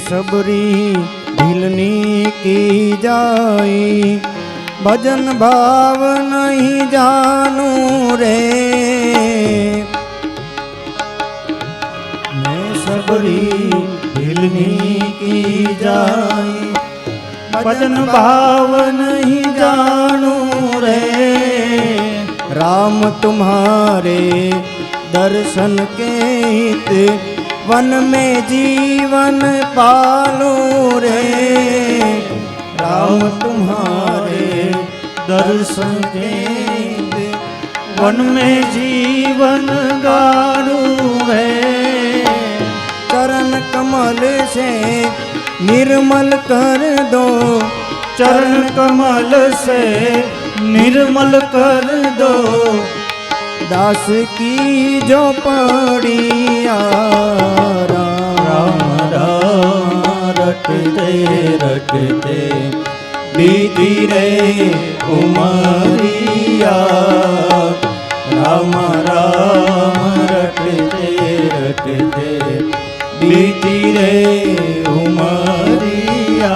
सबरी ढीलनी की जाई, भजन भाव नहीं जानू रे। मैं सबरी ढीलनी की जाई, भजन भाव नहीं जानू रे। राम तुम्हारे दर्शन के हित वन में जीवन पालू रे। राम तुम्हारे दर्शन के हित वन में जीवन गालू रे। चरण कमल से निर्मल कर दो, चरण कमल से निर्मल कर दो। दास की जो पड़िया राम राम रटते रटते बीती रे उमरिया। राम राम रटते रटते बीती रे उमरिया।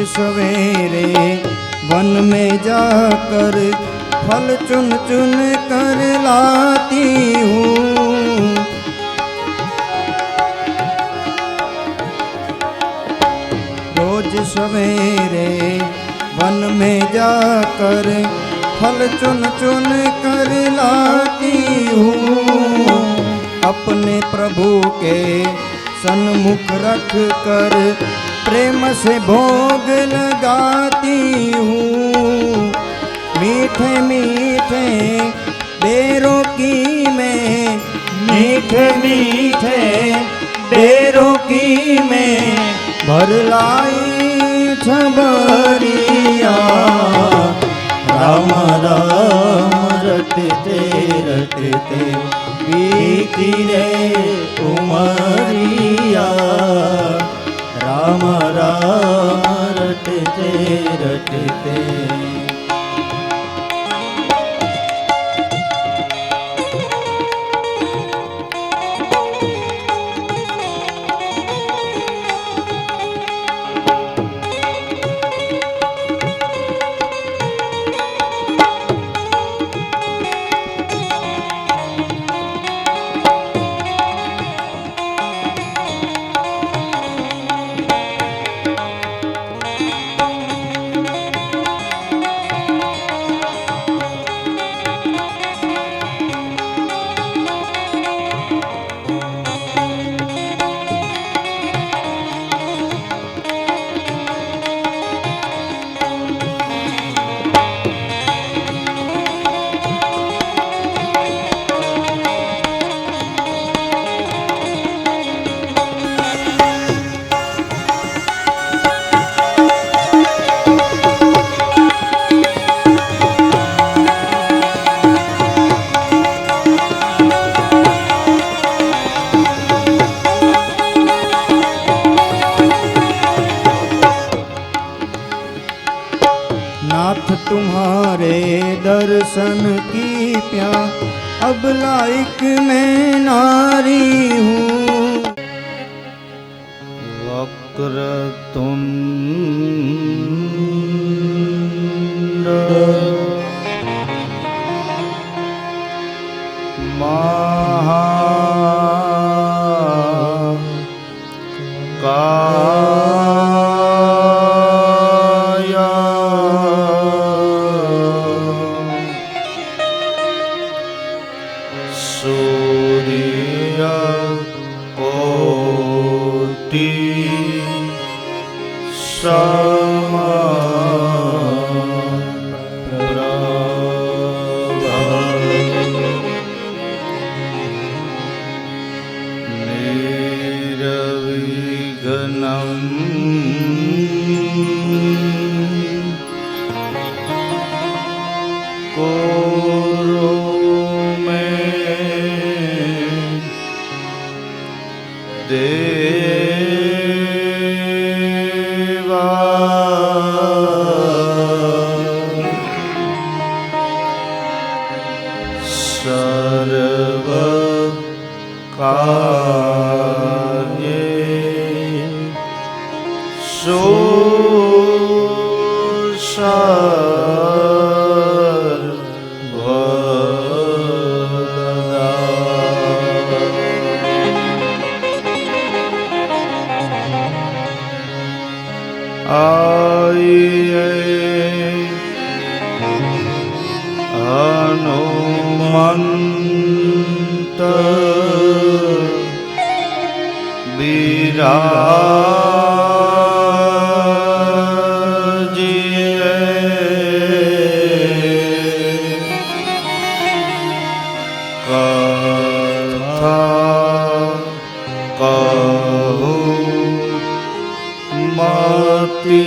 सवेरे वन में जाकर फल चुन चुन कर लाती हूँ। रोज सवेरे वन में जाकर फल चुन चुन कर लाती हूँ। अपने प्रभु के सन्मुख रख कर प्रेम से भोग लगाती हूँ। मीठे मीठे बेरों की मैं, मीठे मीठे बेरों की मैं भर लाई छबरिया। राम राम रटते रटते बीती रे उमरिया। राम राम रटते रटते। नाथ तुम्हारे दर्शन की प्यास अब लायक मैं नारी हूँ। वक्रतुंड सूर्य कोटि समप्रभ कुरु मे देवा सर्व कार्ये हनुमंत विराजिए कथा कहूँ मति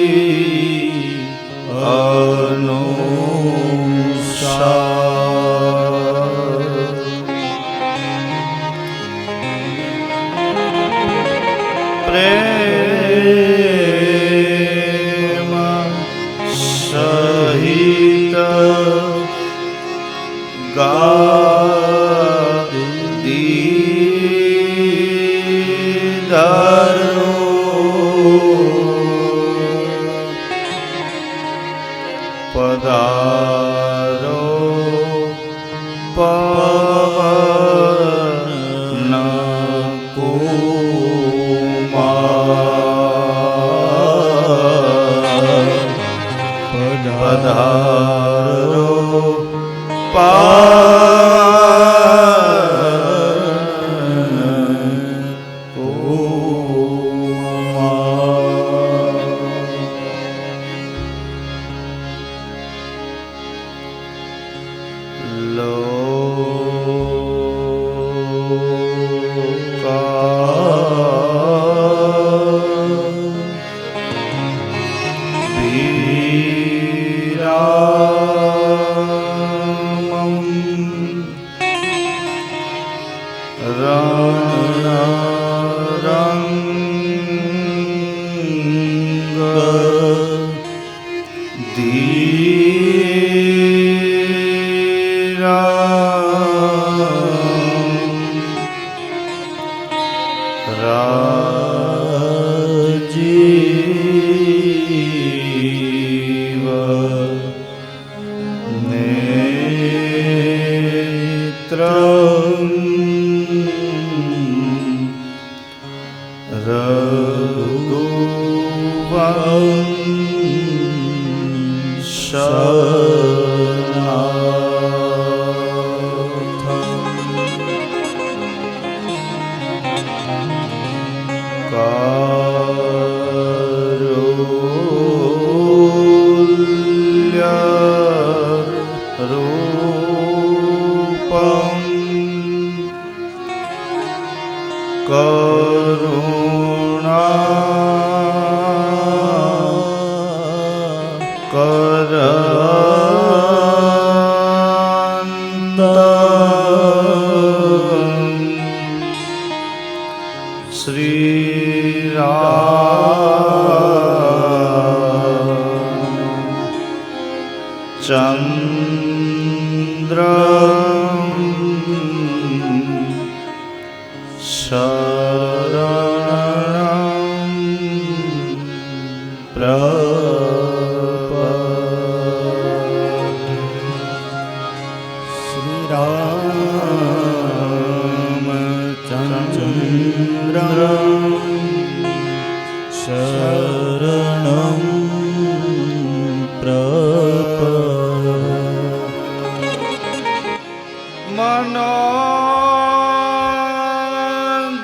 प्रेम सहित गादीधरो पधारो पवन कुमार पधारो राजीव नेत्रं करुणा श्री चंद्र शरणं प्रपद्ये। श्री रामचंद्रं शरणं प्रपद्ये।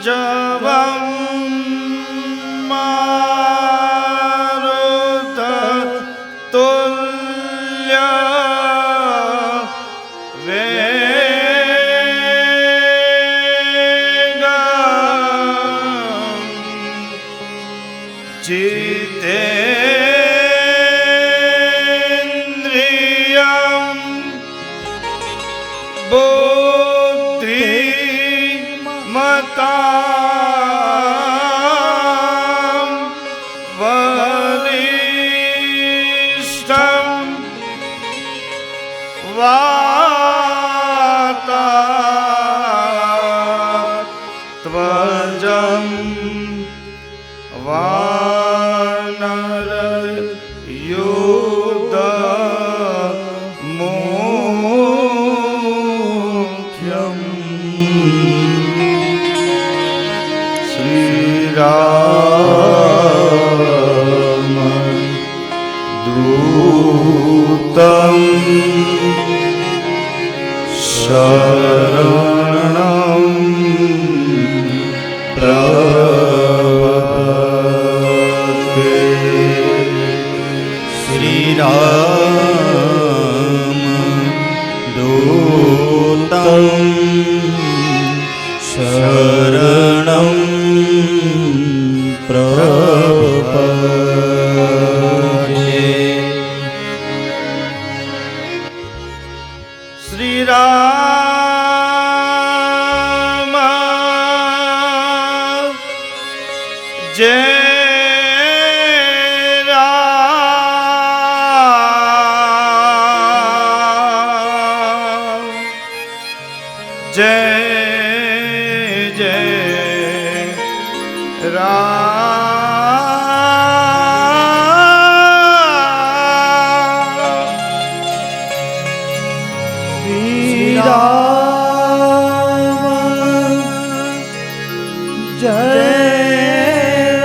मनोजवं मारुततुल्य वेगं મતાં વરિષ્ઠં વાતા ત્વજં વાનર યુદ્ધ મુખ્યમ શ્રી રામ દૂતં શરણં પ્રપદ્યે શ્રી રામ દૂતં શરણં પ્રપદ્યે શ્રી રામ જય રામ જય જય રામ શ્રી રામ જય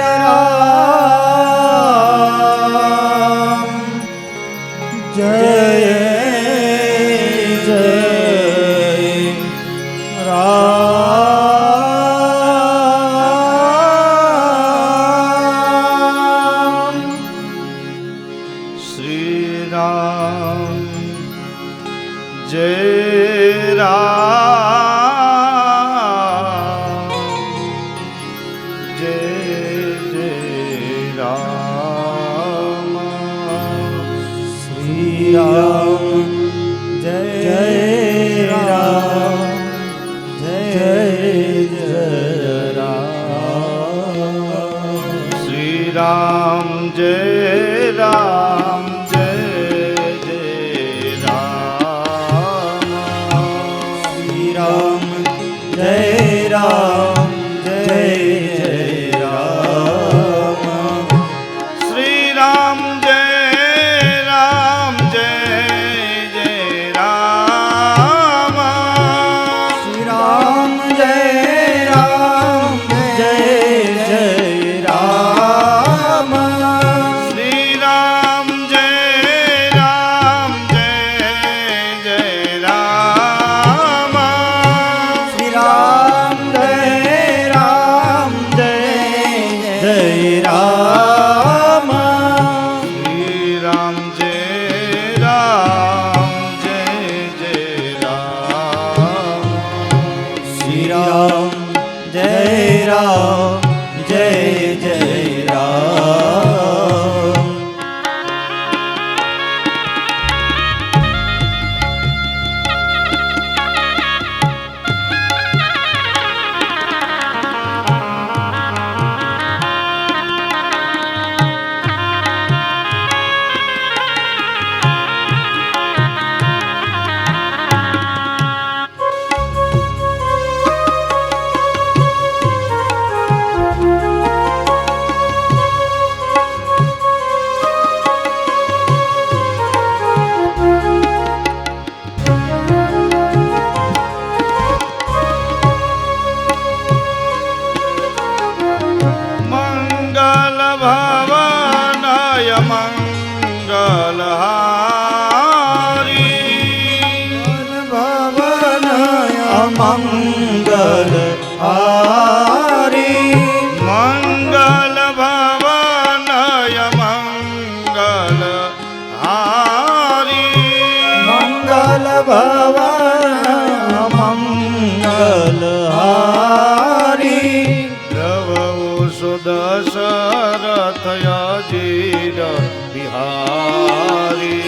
રામ જય જય રામ શ્રી રામ જય રામ જય જય રામ શ્રી રામ જય રામ જય જય રામ શ્રી રામ જય રામ જય જય રામ શ્રી રામ જય રામ જય જય રામ શ્રી રામ જય રામ જય જય રામ શ્રી રામ જય રામ જય જય રામ શ્રી રામ જય રામ જય જય રામ શ્રી રામ જય રામ જય જય રામ શ્રી રામ જય રામ જય જય રામ શ્રી રામ જય રામ જય જય રામ મંગલ ભવનય મંગલહારી ભવનય મંગલ હારી મંગલ ભવનય મંગલ હારી મંગલ ભવનય મંગલ હારી દશરથ અજીર બિહારી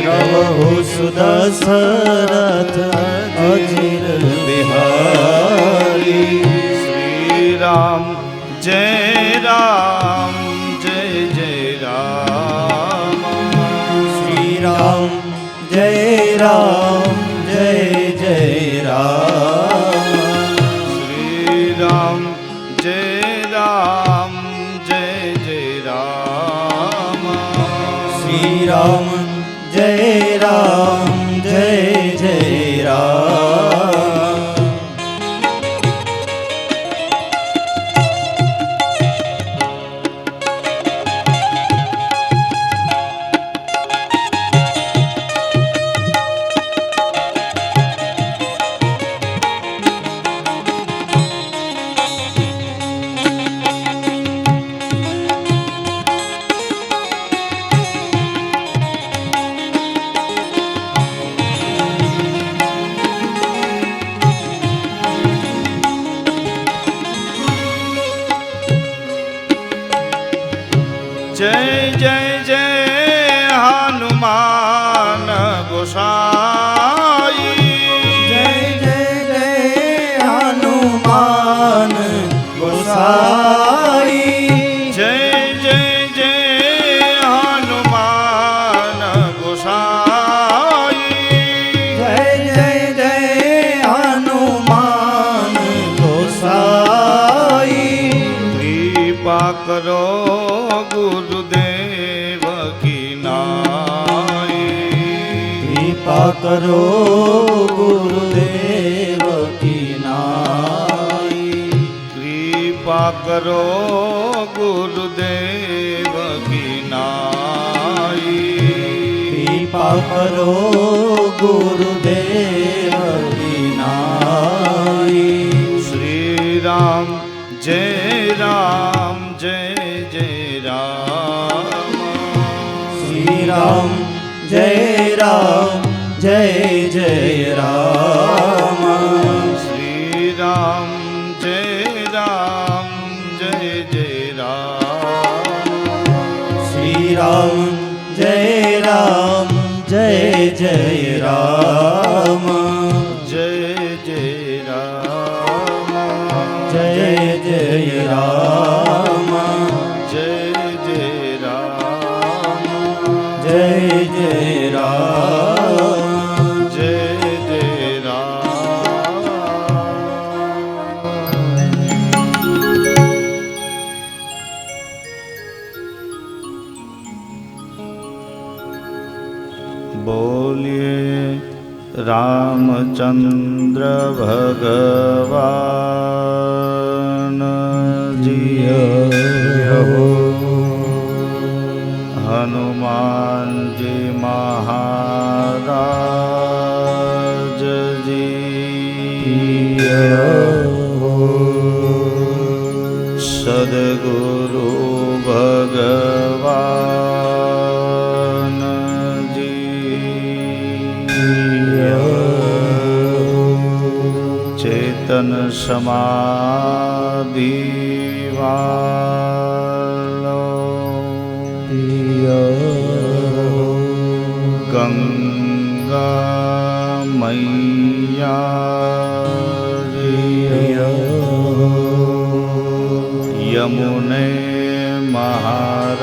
પ્રભુ સુદશરથ અજીર બિહારી રામ જય રામ જય જય રામ. શ્રી રામ જય રામ જય જય રામ. જય જય જય હનુમાન ગોસાઈ. જય જય જય હનુમાન ગોસાઈ. જય જય જય હનુમાન ગોસાઈ. જય જય જય હનુમાન ગોસાઈ. કૃપા કરો ગુરુદેવ કી નાઈ. કૃપા કરો ગુરુદેવ કી નાઈ. કૃપા કરો ગુરુદેવ કી નાઈ. કૃપા કરો ગુરુદેવ કી નાઈ. શ્રી રામ જય રામ જય જય રામ. શ્રી રામ જય રામ જય જય રામ. શ્રી રામ જય રામ જય જય રામ. શ્રી રામ જય રામ જય જય રામ. જય જય રામ. જય જય રામ. જય જય રામ. જય જય રામ. જય જય રામ. બોલીએ રામચંદ્ર ભગવાન જી હો. હનુમાનજી મહારાજ જી હો. સદગુરુ ભગવાન ચેતન સમાધિ વાલો ગંગા મૈયા યમુને મહારાણી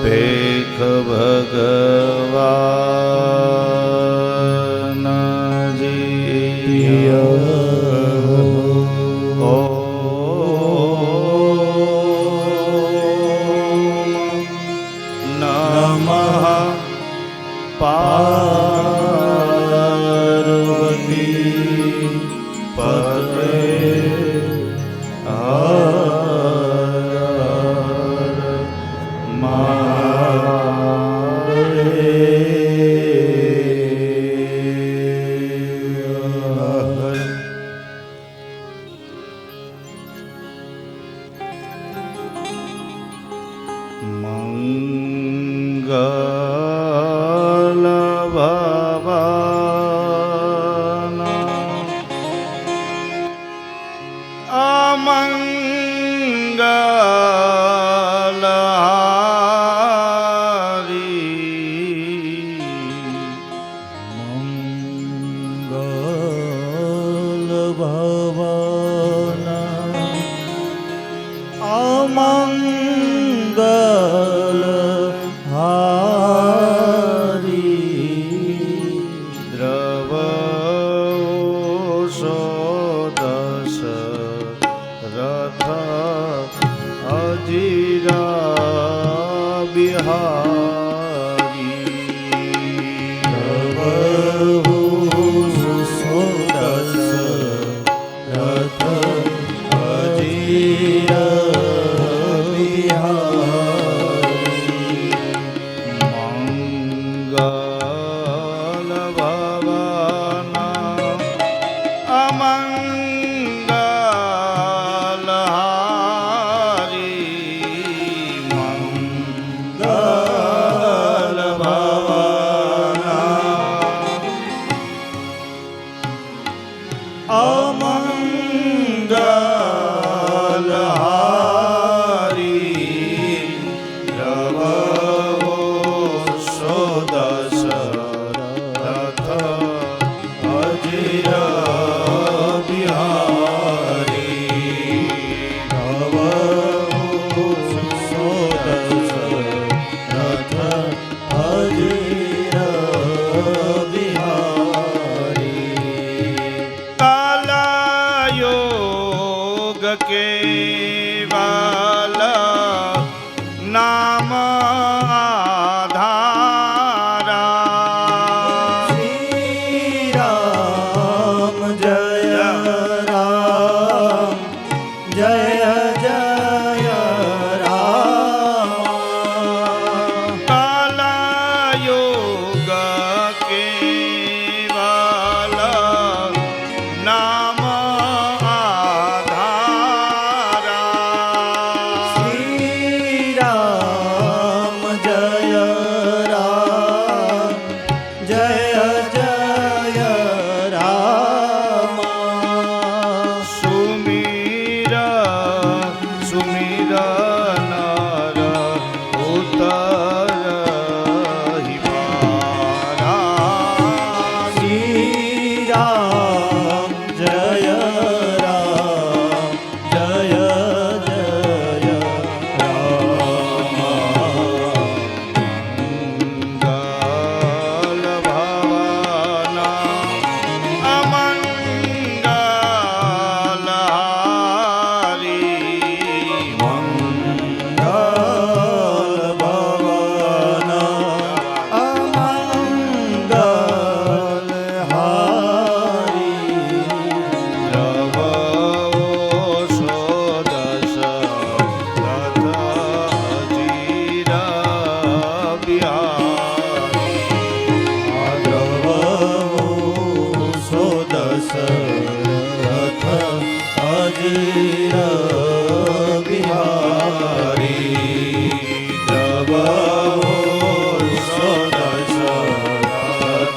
ભેખ ભગવાન જી નમઃ પાર્વતી પતે મંગલ ભવન અમંગલ હારી મંગલ ભવન અમંગલ હારી. દ્રવ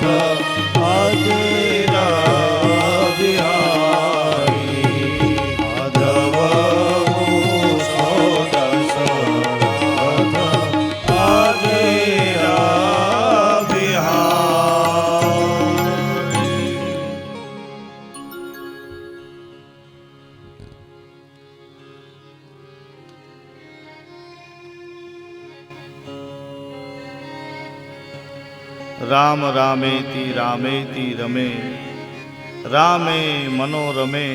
નાથ આદરા બિહારી માધવ મૂસો દશરથ આદરા બિહારી. રામ રામેતિ રામેતિ રમે રામે મનોરમે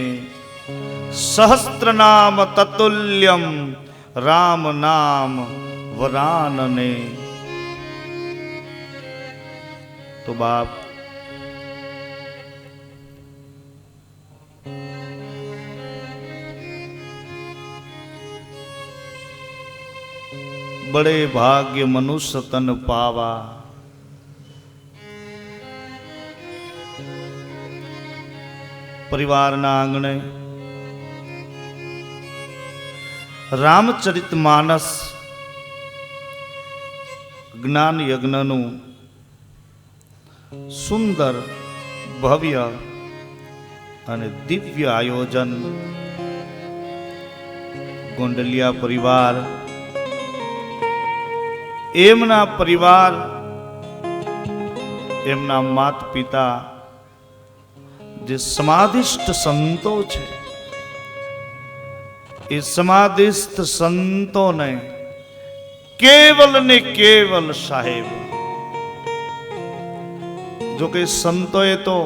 સહસ્ત્રનામ તતુલ્યમ રામ નામ વરાનને. તો બાપ બડે ભાગ્ય મનુષ્ય તન પાવા. પરિવારના આંગણે રામચરિતમાનસ જ્ઞાન યજ્ઞનું સુંદર ભવ્ય અને દિવ્ય આયોજન ગોંડલિયા પરિવાર, એમના પરિવાર, એમના માત પિતા જે સમાધિષ્ઠ સંતો છે, એ સમાધિસ્થ સંતોને કેવલ ને કેવલ સાહેબ, જો કે સંતોએ તો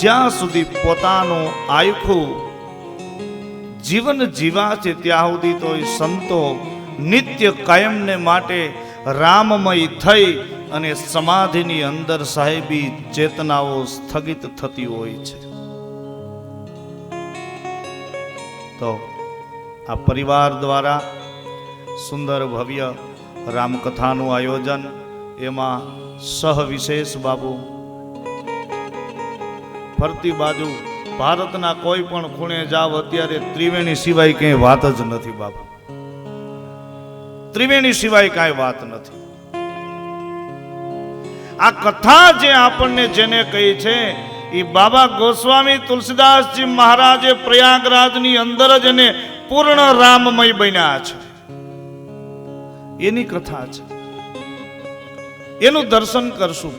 જ્યાં સુધી પોતાનું આયખું જીવન જીવા છે ત્યાં સુધી તો એ સંતો નિત્ય કાયમને માટે રામમય થઈ અને સમાધિની અંદર સાહેબી ચેતનાઓ સ્થગિત થતી હોય છે. તો આ પરિવાર દ્વારા સુંદર ભવ્ય રામકથાનું આયોજન, એમાં સહવિશેષ બાબુ ફરતી બાજુ ભારતના કોઈ પણ ખૂણે જાવ અત્યારે ત્રિવેણી સિવાય ક્યાંય વાત જ નથી બાબુ. ત્રિવેણી સિવાય કાંઈ વાત નથી. આ કથા જે આપણને જેને કહી છે એ બાબા ગોસ્વામી તુલસીદાસજી મહારાજે પ્રયાગરાજની અંદર જ એને પૂર્ણ રામમય બન્યા છે, એની કથા છે. એનું દર્શન કરશું.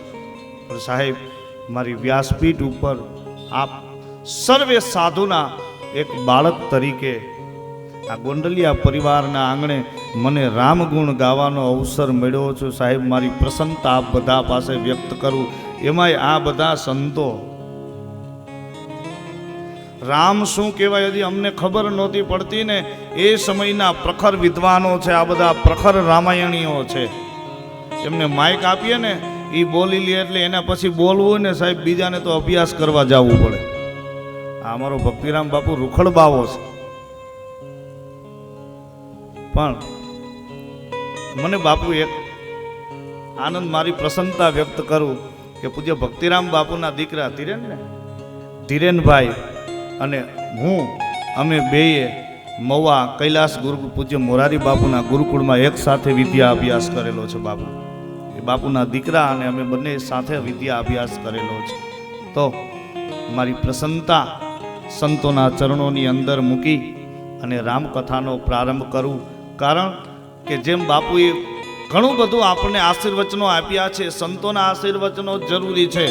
પણ સાહેબ, મારી વ્યાસપીઠ ઉપર આપ સર્વે સાધુના એક બાળક તરીકે આ ગોંડલિયા પરિવારના આંગણે મને રામગુણ ગાવાનો અવસર મળ્યો છે. સાહેબ, મારી પ્રસન્નતા આપ બધા પાસે વ્યક્ત કરું. એમાંય આ બધા સંતો રામ શું કહેવાય હજી અમને ખબર નહોતી પડતી ને. એ સમયના પ્રખર વિદ્વાનો છે, આ બધા પ્રખર રામાયણીઓ છે. એમને માઇક આપીએ ને એ બોલી લે એટલે એના પછી બોલવું ને સાહેબ બીજાને તો અભ્યાસ કરવા જવું પડે. આ અમારો ભક્તિરામ બાપુ રૂખડ બાવો છે. પણ મને બાપુ એક આનંદ, મારી પ્રસન્નતા વ્યક્ત કરું કે પૂજ્ય ભક્તિરામ બાપુના દીકરા ધીરેનભાઈ અને હું, અમે બેએ મવા કૈલાસ ગુરુ પૂજ્ય મોરારી બાપુના ગુરુકુળમાં એક સાથે વિદ્યા અભ્યાસ કરેલો છે બાપુ. એ બાપુના દીકરા અને અમે બંને સાથે વિદ્યા અભ્યાસ કરેલો છે. તો મારી પ્રસન્નતા સંતોના ચરણોની અંદર મૂકી અને રામકથાનો પ્રારંભ કરું. કારણ કે જેમ બાપુએ ઘણું બધું આપણને આશીર્વચનો આપ્યા છે, સંતોના આશીર્વચનો જરૂરી છે,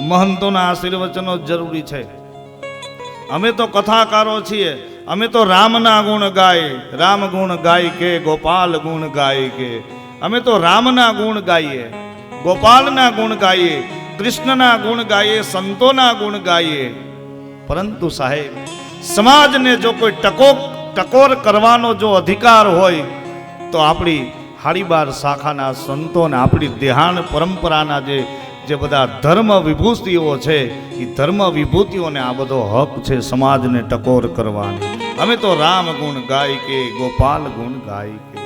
મહંતોના આશીર્વચનો જરૂરી છે. અમે તો કથાકારો છીએ, અમે તો રામના ગુણ ગાય, રામ ગુણ ગાય કે ગોપાલ ગુણ ગાય કે. અમે તો રામના ગુણ ગાઈએ, ગોપાલના ગુણ ગાઈએ, કૃષ્ણના ગુણ ગાઈએ, સંતોના ગુણ ગાઈએ. પરંતુ સાહેબ, સમાજને જો કોઈ ટકોર કરવાનો જો અધિકાર હોય તો આપણી હાડીબાર શાખાના સંતોને, આપણી દેહાણ પરંપરાના જે બધા ધર્મ વિભૂતિઓ છે, એ ધર્મ વિભૂતિઓને આ બધો હક છે સમાજને ટકોર કરવાની. અમે તો રામ ગુણ ગાય કે ગોપાલ ગુણ ગાય કે.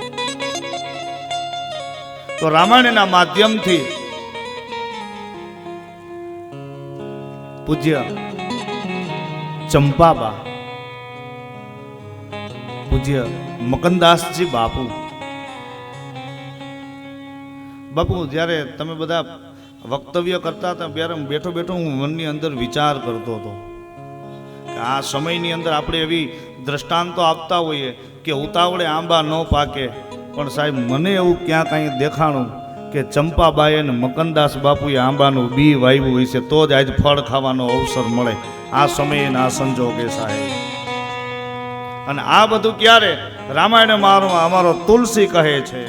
તો રામાયણના માધ્યમથી પૂજ્ય ચંપાબા, પૂજ્ય મકનદાસજી બાપુ, જ્યારે તમે બધા વક્તવ્ય કરતા હતા ત્યારે બેઠો બેઠો હું મનની અંદર વિચાર કરતો હતો કે આ સમયની અંદર આપણે એવી દ્રષ્ટાંતો આપતા હોઈએ કે ઉતાવળે આંબા ન પાકે, પણ સાહેબ મને એવું ક્યાં કાંઈ દેખાણું કે ચંપાબાઈ અને મકનદાસ બાપુએ આંબાનું બી વાવ્યું હોય છે તો જ આજ ફળ ખાવાનો અવસર મળે આ સમયે આ સંજોગે સાહેબ. અને આ બધું ક્યારે? રામાયણ મારમાં અમારો તુલસી કહે છે,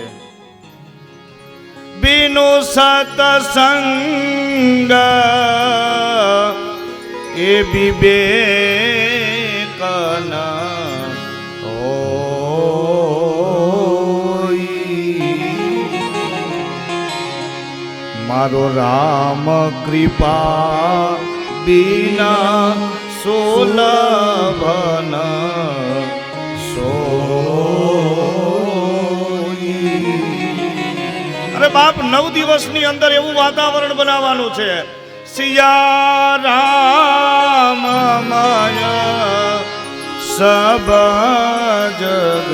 બિનુ સતસંગ એ વિવેકન મારો રામ કૃપા બિના સુલભન અરે બાપ 9 દિવસની અંદર એવું વાતાવરણ બનાવવાનું છે, સિયા રામ માયા સબ જગ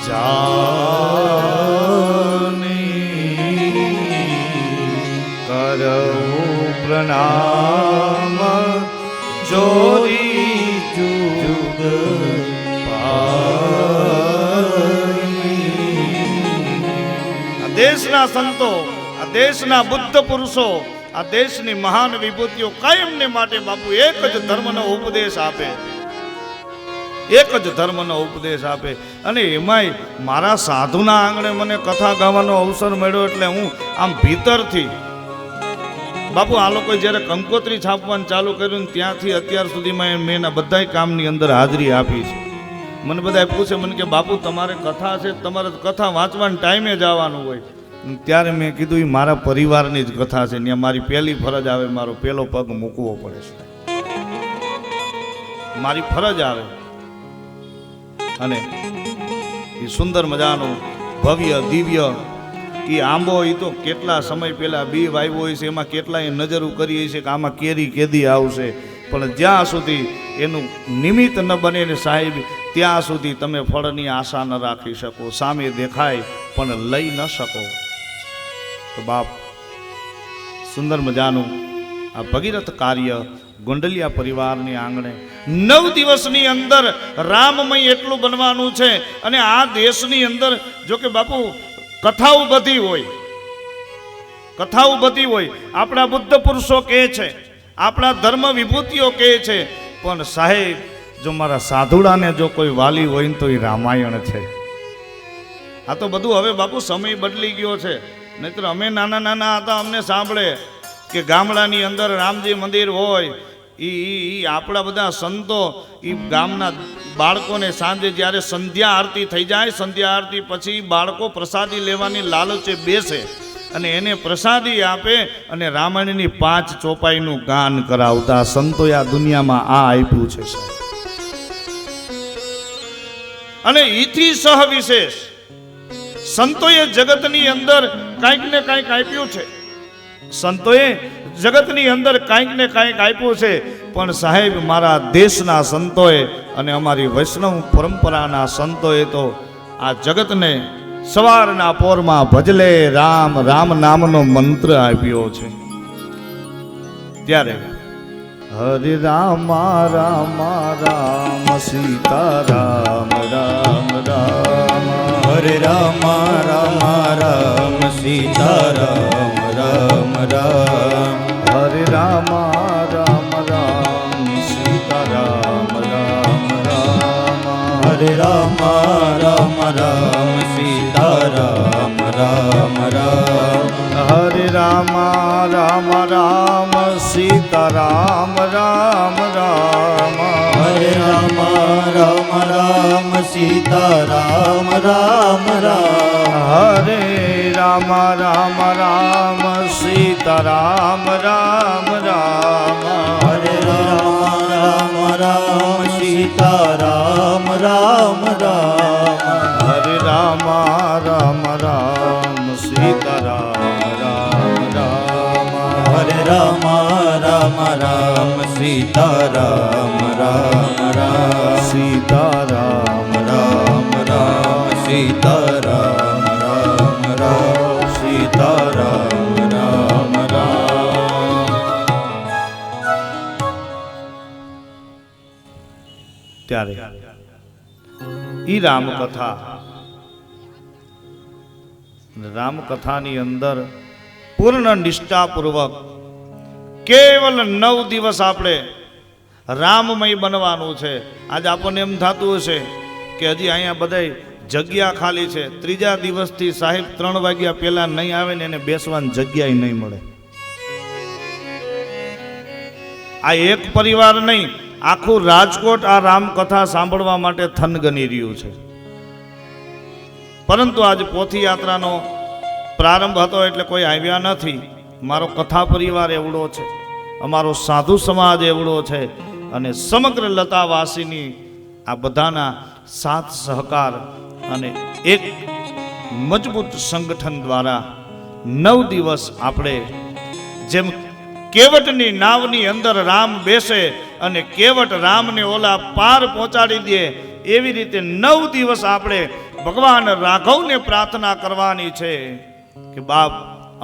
જાની કરવું પ્રણામ જોરી જુગ દેશના સંતો, આ દેશના બુદ્ધ પુરુષો, આ દેશની મહાન વિભૂતિઓ કાયમને માટે બાપુ એક જ ધર્મનો ઉપદેશ આપે, એક જ ધર્મનો ઉપદેશ આપે. અને એમાંય મારા સાધુના આંગણે મને કથા ગાવાનો અવસર મળ્યો એટલે હું આમ ભીતરથી બાપુ આ લોકોએ જ્યારે કંકોત્રી છાપવાનું ચાલુ કર્યું ત્યાંથી અત્યાર સુધીમાં મેં એના બધા કામની અંદર હાજરી આપી છે. મને બધા પૂછે, મને કે બાપુ તમારે કથા છે, તમારે કથા વાંચવાના ટાઈમે જવાનું હોય. ત્યારે મેં કીધું એ મારા પરિવારની જ કથા છે, ત્યાં મારી પહેલી ફરજ આવે, મારો પહેલો પગ મૂકવો પડે છે, મારી ફરજ આવે. અને એ સુંદર મજાનું ભવ્ય દિવ્ય એ આંબો એ તો કેટલા સમય પહેલા બી વાવ્યો હોય છે, એમાં કેટલાય નજરો કરીએ છીએ કે આમાં કેરી કેદી આવશે, પણ જ્યાં સુધી એનું નિમિત્ત ન બને ને સાહેબ ત્યાં સુધી તમે ફળની આશા ન રાખી શકો, સામે દેખાય પણ લઈ ન શકો. તો બાપ સુંદર મજાનું આ ભગીરથ કાર્ય ગોંડલિયા પરિવારની આંગણે 9 દિવસની અંદર રામમય એટલું બનવાનું છે. અને આ દેશની અંદર જો કે બાપુ કથાઓ બધી હોય, કથાઓ બધી હોય, આપણા બુદ્ધ પુરુષો કહે છે, આપણા ધર્મ વિભૂતિઓ કહે છે, પણ સાહેબ જો મારા સાધુડાને જો કોઈ વાલી હોય ને તો એ રામાયણ છે. આ તો બધું હવે બાપુ સમય બદલી ગયો છે, નહીતર અમે નાના નાના હતા અમને સાંભળે કે ગામડાની અંદર રામજી મંદિર હોય, એ આપણા બધા સંતો એ ગામના બાળકોને સાંજે જ્યારે સંધ્યા આરતી થઈ જાય, સંધ્યા આરતી પછી બાળકો પ્રસાદી લેવાની લાલચે બેસે અને એને પ્રસાદી આપે અને રામાયણની 5 ચોપાઈનું ગાન કરાવતા સંતોએ આ દુનિયામાં આ આપ્યું છે. અને ઈથી સહ વિશેષ સંતોએ જગતની અંદર કાંઈક ને કાંઈક આપ્યું છે, સંતોએ જગતની અંદર કાંઈક ને કાંઈક આપ્યું છે. પણ સાહેબ મારા દેશના સંતોએ અને અમારી વૈષ્ણવ પરંપરાના સંતોએ તો આ જગતને સવારના પોરમાં ભજલે રામ રામ નામનો મંત્ર આપ્યો છે. ત્યારે હરે રામ રામ રામ સીતા રામ રામ રામ, હરે રામ રામ રામ સીતા રામ રામ રામ, હરે રામ રામ રામ સીતા રામ રામ રામ, હરે રામ રામ રામ સીતા રામ રામ રામ, હરે રામ રામ રામ સીતા રામ રામ રામ, હરે રામ રામ રામ સીતા રામ રામ રામ, હરે રામ રામ રામ સીતા રામ રામ રામ, હરે રામ રામ રામ સીતા રામ રામ રામ, હરે રામ રામ રામ સીતા રામ રામ રામ, હરે રામ રામ રામ સીતા રામ રામ રામ, સીતા રામ રામ રામ સીતા રામ રામ રામ, સીતા રામ રામ ત્યારે ઈ રામકથાની અંદર પૂર્ણ નિષ્ઠાપૂર્વક કેવલ 9 દિવસ આપણે રામમય બનવાનું છે. આજે આપણને એમ થતું હશે કે હજી અહીંયા બધા જગ્યા ખાલી છે, ત્રીજા દિવસથી સાહેબ 3 વાગ્યા પહેલા નહીં આવે ને એને બેસવાની જગ્યા નહીં મળે. આ એક પરિવાર નહીં, આખું રાજકોટ આ રામકથા સાંભળવા માટે થનગની રહ્યું છે. પરંતુ આજે પોથી યાત્રાનો પ્રારંભ હતો એટલે કોઈ આવ્યા નથી. મારો કથા પરિવાર એવડો છે, અમારો સાધુ સમાજ એવડો છે, અને સમગ્ર લતાવાસીની આ બધાના સાથ સહકાર અને એક મજબૂત સંગઠન દ્વારા 9 દિવસ આપણે જેમ કેવટની નાવની અંદર રામ બેસે અને કેવટ રામને ઓલા પાર પહોંચાડી દે, એવી રીતે 9 દિવસ આપણે ભગવાન રાઘવને પ્રાર્થના કરવાની છે કે બાપ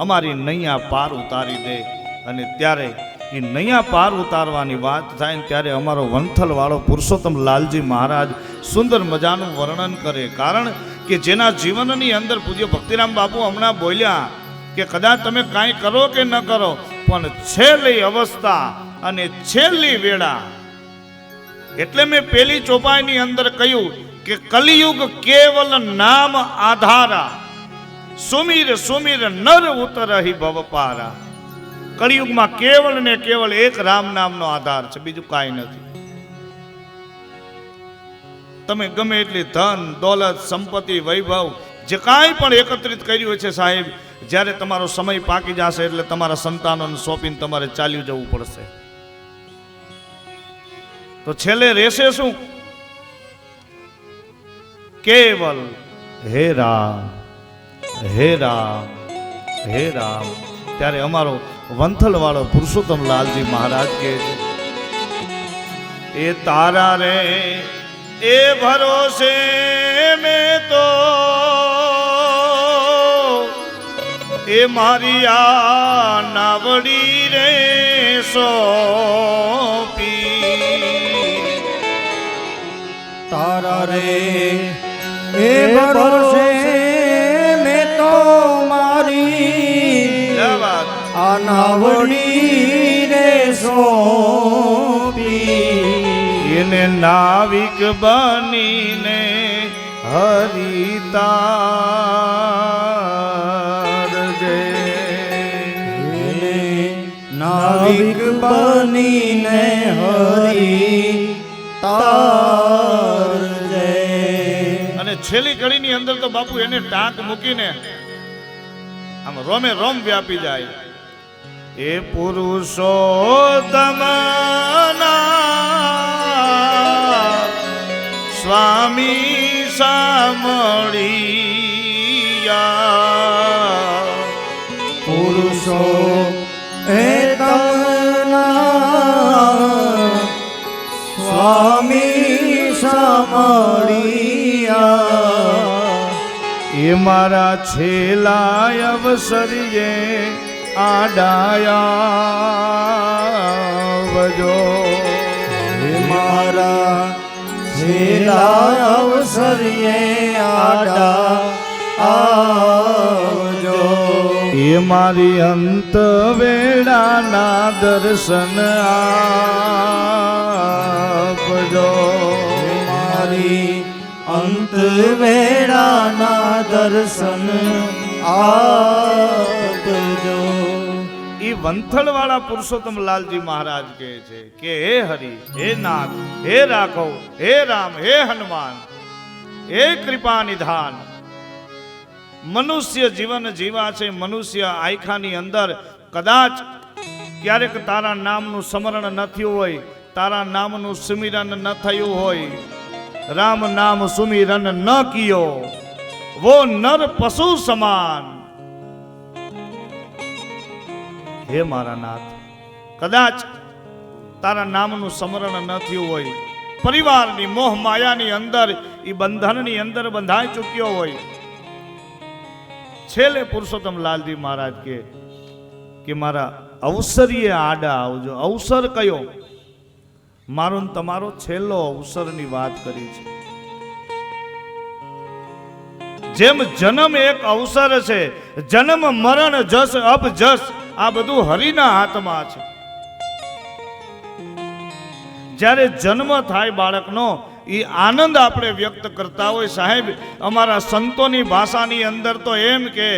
અમારી નૈયા પાર ઉતારી દે. અને ત્યારે એ નૈયા પાર ઉતારવાની વાત થાય ને ત્યારે અમારો વંથલ વાળો પુરુષોત્તમ લાલજી મહારાજ સુંદર મજાનું વર્ણન કરે. કારણ કે જેના જીવનની અંદર પૂજ્ય ભક્તિરામ બાપુ હમણાં બોલ્યા કે કદાચ તમે કાંઈ કરો કે ન કરો, પણ છેલ્લી અવસ્થા અને છેલ્લી વેળા, એટલે મેં પેલી ચોપાઈની અંદર કહ્યું કે કલિયુગ કેવલ નામ આધારા, સુમીર સુમીર નર ઉતરહી ભવપારા. કળિયુગમાં કેવલ ને કેવલ એક રામ નામનો આધાર છે, બીજું કાંઈ નથી. તમે ગમે એટલી ધન દોલત સંપત્તિ વૈભવ જે કાંઈ પણ એકત્રિત કર્યું છે સાહેબ, જ્યારે તમારો સમય પાકી જશે એટલે તમારા સંતાનોને સોંપીને તમારે ચાલ્યું જવું પડશે. તો છેલ્લે રહેશે શું? કેવલ હે રામ હે રામ હે રામ. ત્યારે અમારો વંથલ વાળો પુરુષોત્તમ લાલજી મહારાજ કહે છે, એ તારા રે એ ભરોસે મેં તો એ મારી આ નાવડી રે સોંપી. તારા રે એ ભરોસે મેં તો મારી આ નાવડી રે સોંપી. એને નાવિક બનીને હરિતાર જે, નાવિક બનીને હરિતાર જે. અને છેલ્લી ઘડીની અંદર તો બાપુ એને ટાંક મૂકીને આમ રોમે રોમ વ્યાપી જાય. એ પુરુષોત્તમના સ્વામી સામળિયા. પુરુષો એ તમના સ્વામી સામળિયા. એ મારા છેલ્લા અવસરીએ આડાયા. મારા છેલ્લા અવસરે આડા આવજો. એ મારી અંત વેળાના દર્શન આપજો. મારી અંત વેળાના દર્શન આપજો. એ વંથલ વાળા પુરુષોત્તમ લાલજી મહારાજ કહે છે કે હે હરિ, હે નાથ, હે રાઘવ, હે રામ, હે હનુમાન, હે કૃપા નિધાન. મનુષ્ય જીવન જીવા છે, મનુષ્ય આયખાની અંદર કદાચ ક્યારેક તારા નામનું સ્મરણ ન થયું હોય, તારા નામનું સુમિરન ન થયું હોય, રામ નામ સુમિરન ન કિયો વો નર પશુ સમાન. હે મારા નાથ, કદાચ તારા નામનું સ્મરણ ન થયું હોય, પરિવારની મોહ માયાની અંદર એ બંધનની અંદર બંધાઈ ચૂક્યો હોય, છેલ્લે પુરુષોત્તમ લાલજી મહારાજ કે મારા અવસરીએ આડા આવજો. અવસર કયો? મારો ને તમારો છેલ્લો અવસરની વાત કરી છે. જેમ જન્મ એક અવસર છે, જન્મ મરણ જસ અબ જસ આ બધું હરિના હાથમાં છે. જ્યારે જન્મ થાય બાળકનો એ આનંદ આપણે વ્યક્ત કરતા હોય સાહેબ. અમારા સંતોની ભાષાની અંદર તો એમ કે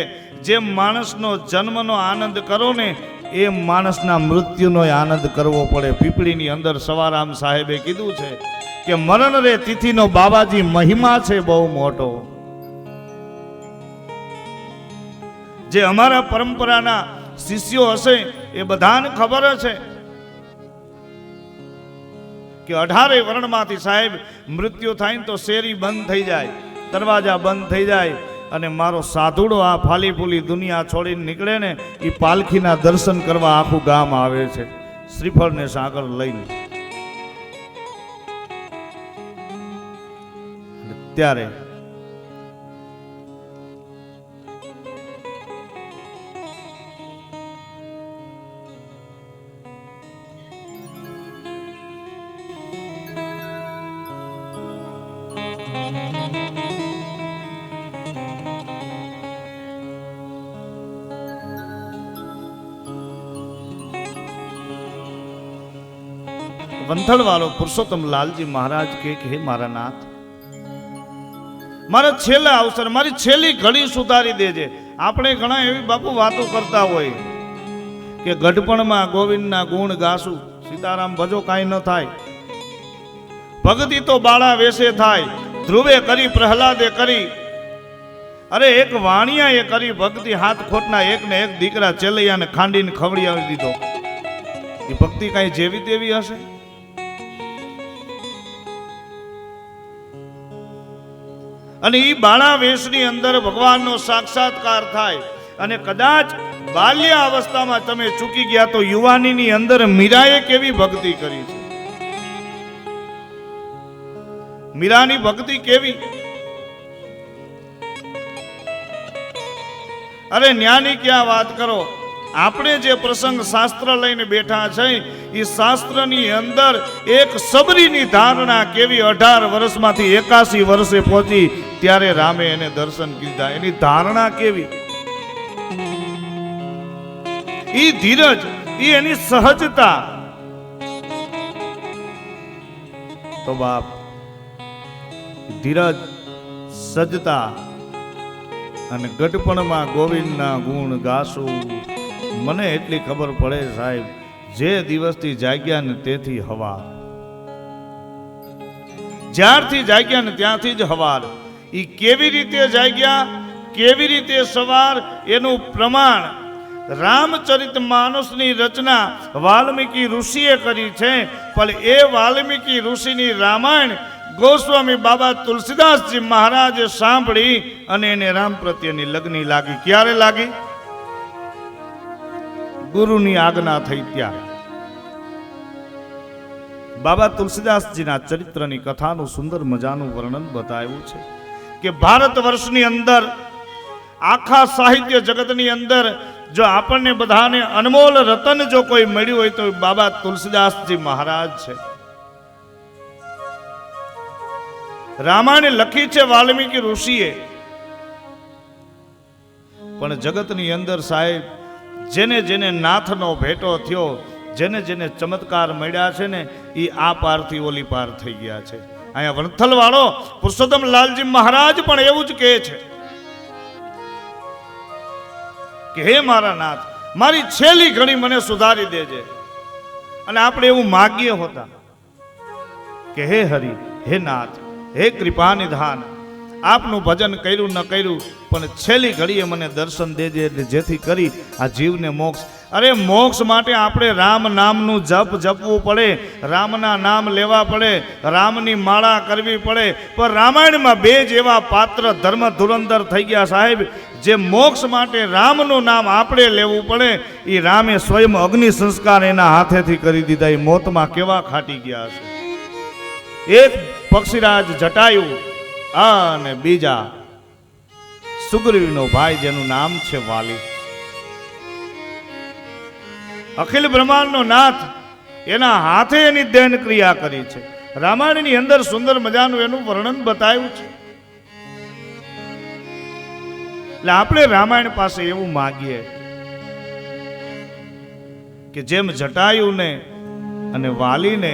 જેમ માણસનો જન્મનો આનંદ કરો ને એ માણસના મૃત્યુનો આનંદ કરવો પડે. પીપળીની અંદર સવારામ સાહેબે કીધું છે કે મરણ રે તિથિનો બાબાજી મહિમા છે બહુ મોટો. જે અમારા પરંપરાના શિષ્યો હશે એ બધાને ખબર છે કે 18 વર્ણમાંથી સાહેબ મૃત્યુ થાય ને તો શેરી બંધ થઈ જાય, દરવાજા બંધ થઈ જાય અને મારો સાધુડો આ ફાલી ફૂલી દુનિયા છોડીને નીકળે ને એ પાલખીના દર્શન કરવા આખું ગામ આવે છે શ્રીફળ ને સાગર લઈને. ત્યારે વંથલ વાળો પુરુષોત્તમ લાલજી મહારાજ કે હે મારા નાથ, મારા છેલ્લા અવસર મારી છેલ્લી ઘડી સુધારી દેજે. આપણે ઘણા એવી બાપુ વાતો કરતા હોય કે ગઢપણમાં ગોવિંદના ગુણ ગાશું, સીતારામ ભજો કાંઈ ન થાય, ભક્તિ તો બાળા વેશે થાય, ધ્રુવે કરી પ્રહલાદે કરી, અરે એક વાણિયાએ કરી ભક્તિ, હાથ ખોટના એક ને એક દીકરા ચેલૈયાને ખાંડીને ખવડાવી દીધો. એ ભક્તિ કાંઈ જેવી તેવી હશે? અને એ બાળા વેશની અંદર ભગવાનનો સાક્ષાત્કાર થાય અને કદાચ બાલ્ય અવસ્થામાં તમે ચૂકી ગયા તો યુવાનીની અંદર મીરાએ કેવી ભક્તિ કરી છે. મીરાની ભક્તિ કેવી! અરે જ્ઞાની ક્યાં વાત કરો, આપણે જે પ્રસંગ શાસ્ત્ર લઈને બેઠા છે એ શાસ્ત્રની અંદર એક સબરીની ધારણા કેવી 18 વર્ષમાંથી 81 વર્ષે પહોંચી ત્યારે રામે એને દર્શન કીધા. એની ધારણા કેવી, ઈ ધીરજ, ઈ એની સહજતા. તો બાપ ધીરજ, સજતા અને ગઢપણમાં ગોવિંદના ગુણ ગાશું. મને એટલી ખબર પડે સાહેબ, જે દિવસથી જાગ્યા ને તેથી હવાર, જ્યારથી જાગ્યા ને ત્યાંથી જ હવાર. ઈ કેવી રીતે જાગ્યા, કેવી રીતે સવાર, એનું પ્રમાણ રામચરિત માનસની રચના વાલ્મીકી ઋષિએ કરી છે. પણ એ વાલ્મીકી ઋષિની રામાયણ ગોસ્વામી બાબા તુલસીદાસજી મહારાજે સાંભળી અને એને રામ પ્રત્યેની લગ્ની લાગી. ક્યારે લાગી? ગુરુની આજ્ઞા થઈ ત્યારે. બાબા તુલસીદાસજીના ચરિત્રની કથાનું સુંદર મજાનું વર્ણન બતાવ્યું છે કે ભારત વર્ષની અંદર, આખા સાહિત્ય જગતની અંદર જો આપણને બધાને અનમોલ રતન જો કોઈ મળ્યું હોય તો બાબા તુલસીદાસજી મહારાજ છે. રામાયણ લખી છે વાલ્મીકી ઋષિએ, પણ જગતની અંદર સાહેબ જેને જેને નાથનો ભેટો થયો, જેને જેને ચમત્કાર મળ્યા છે ને એ આ પારથી ઓલી પાર થઈ ગયા છે. અહીંયા વણથલ વાળો પુરુષોત્તમ લાલજી મહારાજ પણ એવું જ કહે છે કે હે મારા નાથ, મારી છેલ્લી ઘડી મને સુધારી દેજે. અને આપણે એવું માગીએ હોતા કે હે હરિ, હે નાથ, હે કૃપા નિધાન, આપનું ભજન કર્યું ન કર્યું પણ છેલ્લી ઘડીએ મને દર્શન દેજે, એટલે જેથી કરી આ જીવને મોક્ષ. અરે મોક્ષ માટે આપણે રામ નામનું જપ જપવું પડે, રામના નામ લેવા પડે, રામની માળા કરવી પડે. પણ રામાયણમાં બે જ એવા પાત્ર ધર્મ ધુરંધર થઈ ગયા સાહેબ, જે મોક્ષ માટે રામનું નામ આપણે લેવું પડે. એ રામે સ્વયં અગ્નિ સંસ્કાર એના હાથેથી કરી દીધા. એ મોતમાં કેવા ખાટી ગયા હશે. એક પક્ષીરાજ જટાયુ અને બીજા સુગ્રીવનો ભાઈ જેનું નામ છે વાલી. અખિલ બ્રહ્માંડનો નાથ એના હાથે એની દહન ક્રિયા કરી છે. રામાયણની અંદર સુંદર મજાનું એનું વર્ણન બતાવ્યું છે. એટલે આપણે રામાયણ પાસે એવું માગીએ કે જેમ જટાયુને અને વાલીને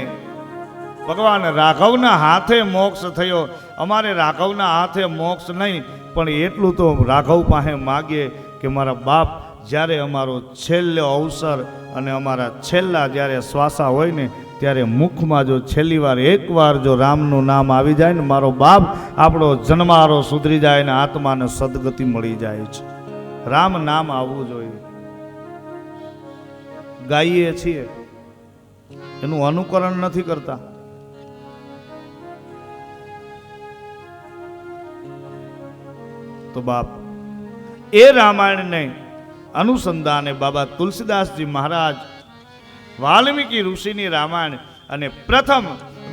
ભગવાન રાઘવના હાથે મોક્ષ થયો, અમારે રાઘવના હાથે મોક્ષ નહીં, પણ એટલું તો રાઘવ પાસે માગીએ કે મારા બાપ જ્યારે અમારો છેલ્લો અવસર અને અમારા છેલ્લા જ્યારે શ્વાસા હોય ને ત્યારે મુખમાં જો છેલ્લી વાર એકવાર જો રામનું નામ આવી જાય ને મારો બાપ આપણો જન્મારો સુધરી જાય ને આત્માને સદગતિ મળી જાય છે. રામ નામ આવવું જોઈએ. ગાઈએ છીએ એનું અનુકરણ નથી કરતા. તો બાપ એ રામાયણને અનુસંધાને બાબા તુલસીદાસજી મહારાજ વાલ્મીકી ઋષિની રામાયણ અને પ્રથમ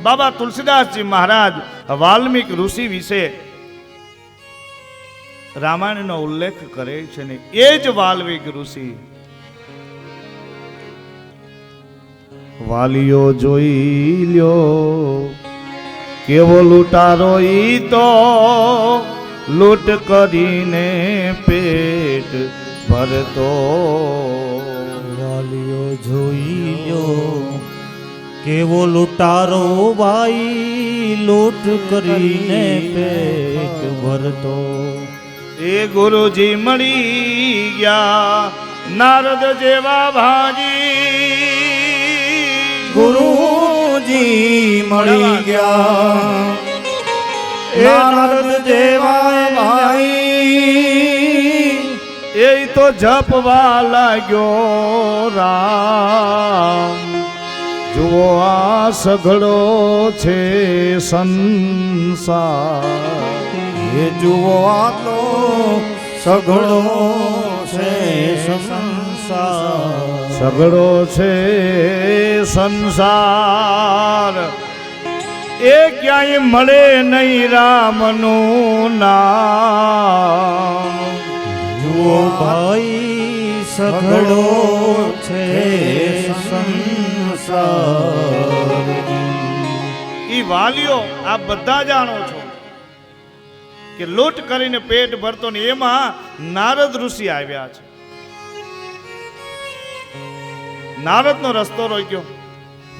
બાબા તુલસીદાસજી મહારાજ વાલ્મીકી ઋષિ વિશે રામાયણનો ઉલ્લેખ કરે છે ને એ જ વાલ્મીકી ઋષિ વાલીઓ જોઈ લ્યો કેવો લૂંટારો ઈ તો લૂંટ કરીને પેટ ભરતો. વાલીઓ જોઈ લ્યો કેવો લૂંટારો ભાઈ લૂંટ કરીને પેટ ભરતો. એ ગુરુજી મળી ગયા નારદ જેવા ભાજી, ગુરુજી મળી ગયા નારદ જેવા ભાઈ, એ તો જપવા લાગ્યો રામ. જુઓ આ સઘળો છે સંસાર, એ જુઓ આ તો સઘળો છે સંસાર, સઘળો છે સંસાર. એ ક્યાંય મળે નહીં રામનું નામ. જુઓ ભાઈ સઘળો છે સંસાર. ઈ વાલીઓ આ બધા જાણો છો કે લૂંટ કરીને પેટ ભરતો ને એમાં નારદ ઋષિ આવ્યા છે. નારદનો રસ્તો રોક્યો.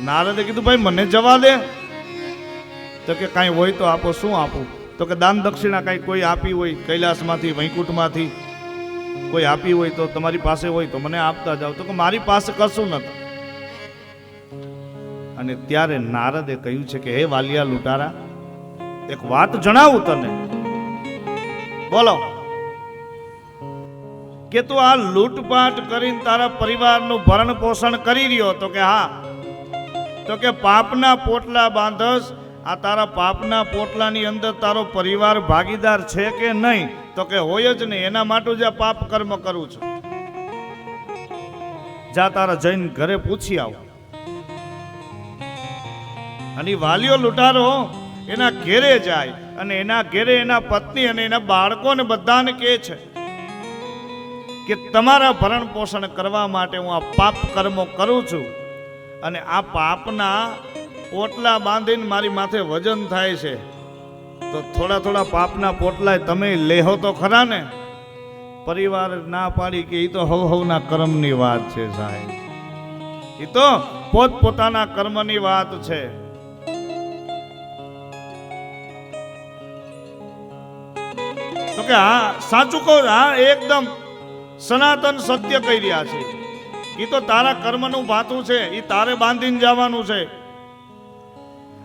નારદે કીધું ભાઈ મને જવા દે. તો કે કાંઈ હોય તો આપો. શું આપું? તો કે દાન દક્ષિણા કાંઈ કોઈ આપી હોય કૈલાસમાંથી વૈકુંઠમાંથી કોઈ આપી હોય તો તમારી પાસે હોય તો મને આપતા જાઓ. તો કે મારી પાસે કશું નથી. અને ત્યારે નારદે કહ્યું છે કે હે વાલિયા લૂંટારા, એક વાત જણાવું તને. બોલો. કે તું આ લૂંટપાટ કરીને તારા પરિવારનું ભરણ પોષણ કરી રહ્યો? તો કે હા. તો કે પાપના પોટલા બાંધસ, આ તારા પાપના પોટલાની અંદર તારો પરિવાર ભાગીદાર છે કે નહીં? તો કે હોય જ નહીં. એના માટે જ આ પાપ કર્મ કરું છું. જા તારા જઈને ઘરે પૂછી આવ. અને વાલીઓ લૂંટારો એના ઘેરે જાય અને એના ઘેરે એના પત્ની અને એના બાળકોને બધાને કહે છે કે તમારા ભરણ પોષણ કરવા માટે હું આ પાપ કર્મો કરું છું અને આ પાપના પોટલા બાંધીને મારી માથે વજન થાય છે. તો થોડા થોડા પાપના પોટલા તમે લેહો તો ખરા ને. પરિવાર ના પાડી કે એ તો હવના કર્મની વાત છે સાહેબ. એ તો પોતપોતાના કર્મની વાત છે. તો કે હા સાચું કહો. હા એકદમ સનાતન સત્ય કહી રહ્યા છે. એ તો તારા કર્મનું ભાતું છે. એ તારે બાંધીને જવાનું છે.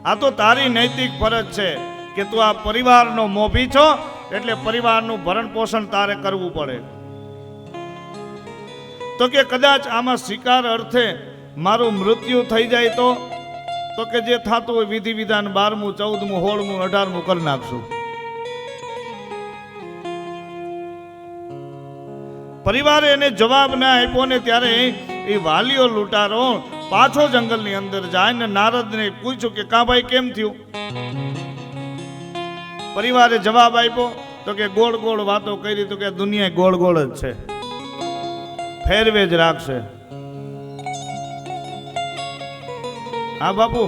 આ તો તારી નૈતિક ફરજ છે કે તું આ પરિવારનો મોભી છો એટલે પરિવારનું ભરણ પોષણ તારે કરવું પડે. તો કે કદાચ આમાં શિકાર અર્થે મારું મૃત્યુ થઈ જાય તો કે જે થતું હોય વિધિ વિધાન 12મું 14મું 16મું 18મું કરી નાખશું. પરિવારે એને જવાબ ના આપ્યો ને ત્યારે એ વાલીઓ લૂંટારો પાછો જંગલની અંદર જાય ને નારદને પૂછ્યું કે કા ભાઈ કેમ થયું? પરિવારે જવાબ આપ્યો તો કે ગોળ ગોળ વાતો કરી. તો કે દુનિયા ગોળ ગોળ જ છે, ફેરવે જ રાખશે. હા બાપુ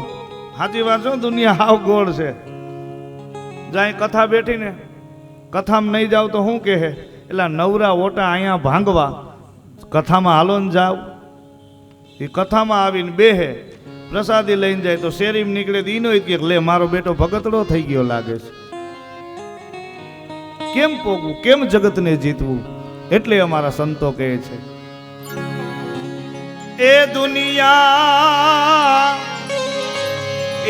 સાચી વાત છે, દુનિયા હાવ ગોળ છે. જાય કથા બેઠીને કથામાં નહીં જાવ તો શું કહે, એટલે નવરા ઓટા અહીંયા ભાંગવા કથામાં હાલો ને જાવ. એ કથામાં આવીને બેહે પ્રસાદી લઈને જાય તો શેરીમાં નીકળે તો ઈનો કે લે મારો બેટો ભગતડો થઈ ગયો લાગે છે. કેમ પોગવું, કેમ જગતને જીતવું? એટલે અમારા સંતો કહે છે એ દુનિયા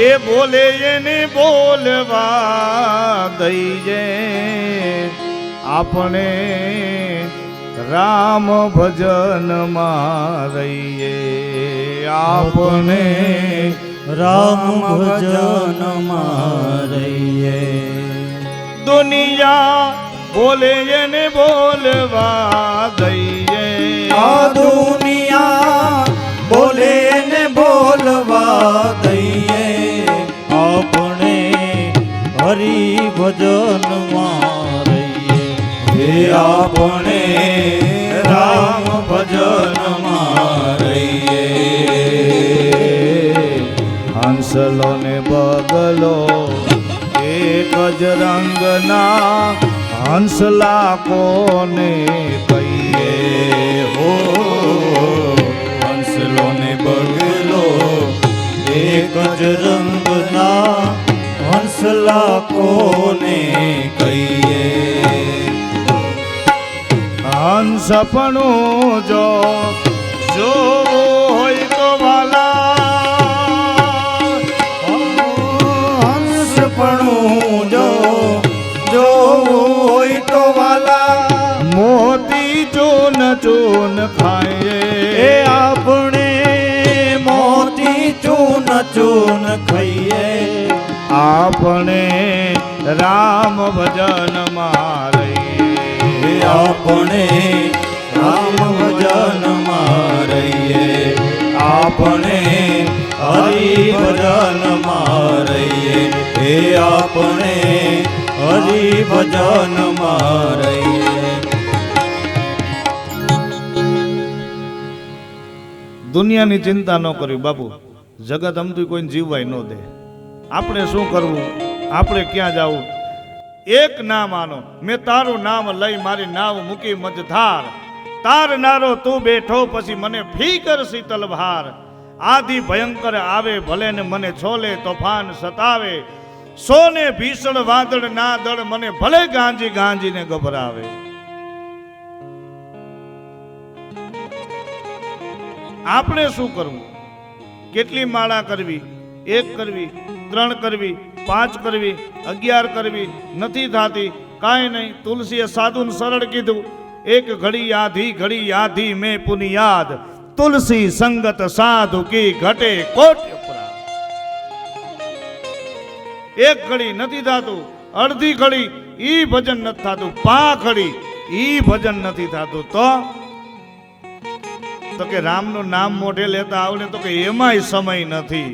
એ બોલે એને બોલવા દઈએ, આપણે રામ ભજનમાં રહીએ, આપણે રામ ભજનમાં રહીએ. દુનિયા બોલે એને બોલવા દઈએ, આ દુનિયા બોલે ને બોલવા દઈએ, આપણે હરિ ભજનમાં રહીએ. હે આપણે રામ ભજનમાં રહીએ. હંસલો ને બગલો એક જ રંગના, હંસલા કોને કહીએ હો હંસલો ને બગલો એક જ રંગના, હંસલા કોને કહીએ. હંસપણું જો હોય તો વાલા, હંસપણું જો હોય તો વાલા, મોતી ચૂન ચૂન ખાઈએ, એ આપણે મોતી ચૂન ચૂન ખાઈએ. આપણે રામ ભજનમાં રહીએ, આપણે રામ ભજનમાં રહીએ, આપણે હરિ ભજનમાં રહીએ. હે આપણે હરિ ભજનમાં રહીએ. દુનિયાની ચિંતા ન કરવી બાપુ, જગત અમતું કોઈને જીવવાય ન દે. આપણે શું કરવું, આપણે ક્યાં જવું? એક નામ આનો, મેં તારું નામ લઈ મારી નાવ મૂકી મજધાર, તાર નારો તું બેઠો પછી મને ફીકર શીતલ ભાર. આદિ ભયંકર આવે ભલે ને મને છોલે તોફાન સતાવે, સોને ભીષણ વાદળ ના દળ મને ભલે ગાંજી ગાંજીને ગભરાવે. આપણે શું કરવું? કેટલી માળા કરવી? 1 કરવી, 3 કરવી, 5 કરવી, 11 કરવી, નથી થાતી. કાંઈ નહીં, તુલસીએ સાદું સરળ કીધું, એક ઘડી યાધી મેં પુનિયાદ, તુલસી સંગત સાધુ કી ઘટે કોટ અપરાધ. 1 ઘડી નથી થાતું, અડધી ઘડી ઈ ભજન નથી થાતું, 5 ઘડી ઈ ભજન નથી થાતું, તો કે રામનું નામ મોઢે લેતા આવડે તો કે એમાંય સમય નથી,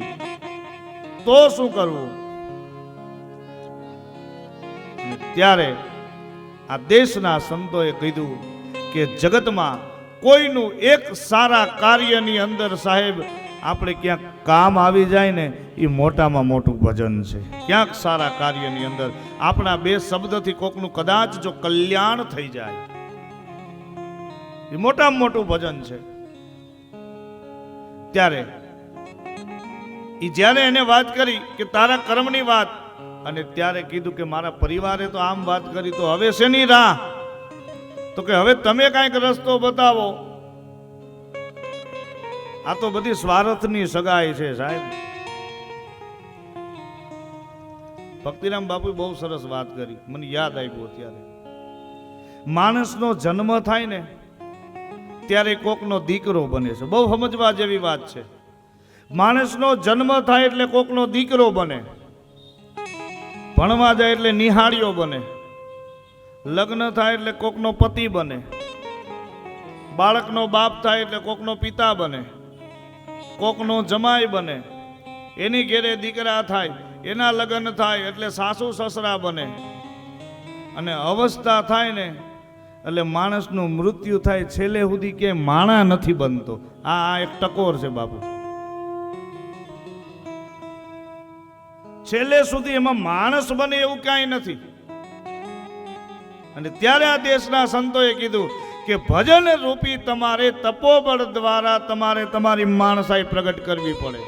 તો શું કરવું? ત્યારે આ દેશના સંતોએ કીધું કે જગતમાં કોઈનું એક સારા કાર્યની અંદર સાહેબ આપણે ક્યાંક કામ આવી જાય ને એ મોટામાં મોટું ભજન છે. ક્યાંક સારા કાર્યની અંદર આપણા 2 શબ્દથી કોકનું કદાચ જો કલ્યાણ થઈ જાય એ મોટામાં મોટું ભજન છે. ત્યારે જ્યારે એને વાત કરી કે તારા કર્મની વાત, અને ત્યારે કીધું કે મારા પરિવારે તો આમ વાત કરી, તો હવે શેની રાહ? તો કે હવે તમે કાંઈક રસ્તો બતાવો. આ તો બધી સ્વાર્થની સગાઈ છે સાહેબ. ભક્તિરામ બાપુ બહુ સરસ વાત કરી, મને યાદ આવ્યું અત્યારે. માણસનો જન્મ થાય ને ત્યારે કોકનો દીકરો બને છે. બહુ સમજવા જેવી વાત છે. માણસનો જન્મ થાય એટલે કોકનો દીકરો બને, ભણવા જાય એટલે નિહાળ્યો બને, લગ્ન થાય એટલે કોકનો પતિ બને, બાળકનો બાપ થાય એટલે કોકનો પિતા બને, કોકનો જમાઈ બને, એની ઘેરે દીકરા થાય, એના લગ્ન થાય એટલે સાસુ સસરા બને, અને અવસ્થા થાય ને એટલે માણસનું મૃત્યુ થાય, છેલ્લે સુધી કે માણા નથી બનતો. આ એક ટકોર છે બાપુ. છેલ્લે સુધી એમાં માણસ બને એવું કાંઈ નથી. અને ત્યારે આ દેશના સંતોએ કીધું કે ભજન રૂપી તમારે તપોબળ દ્વારા તમારે તમારી માણસાઈ પ્રગટ કરવી પડે.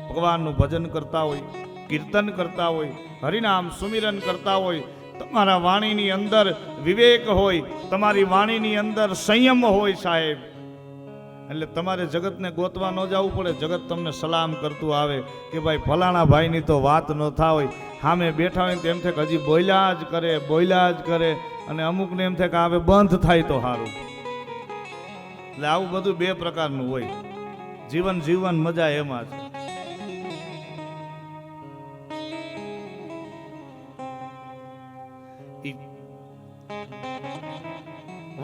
ભગવાનનું ભજન કરતા હોય, કીર્તન કરતા હોય, હરિનામ સુમિરન કરતા હોય, તમારા વાણીની અંદર વિવેક હોય, તમારી વાણીની અંદર સંયમ હોય સાહેબ, એટલે તમારે જગતને ગોતવા ન જવું પડે. જગત તમને સલામ કરતું આવે કે ભાઈ ફલાણા ભાઈની તો વાત ન થાય. સામે બેઠા હોય તેમ થાય કે હજી બોલ્યા જ કરે, અને અમુકને એમ થાય કે હવે બંધ થાય તો સારું. એટલે આવું બધું બે પ્રકારનું હોય. જીવન જીવન મજા એમાં છે.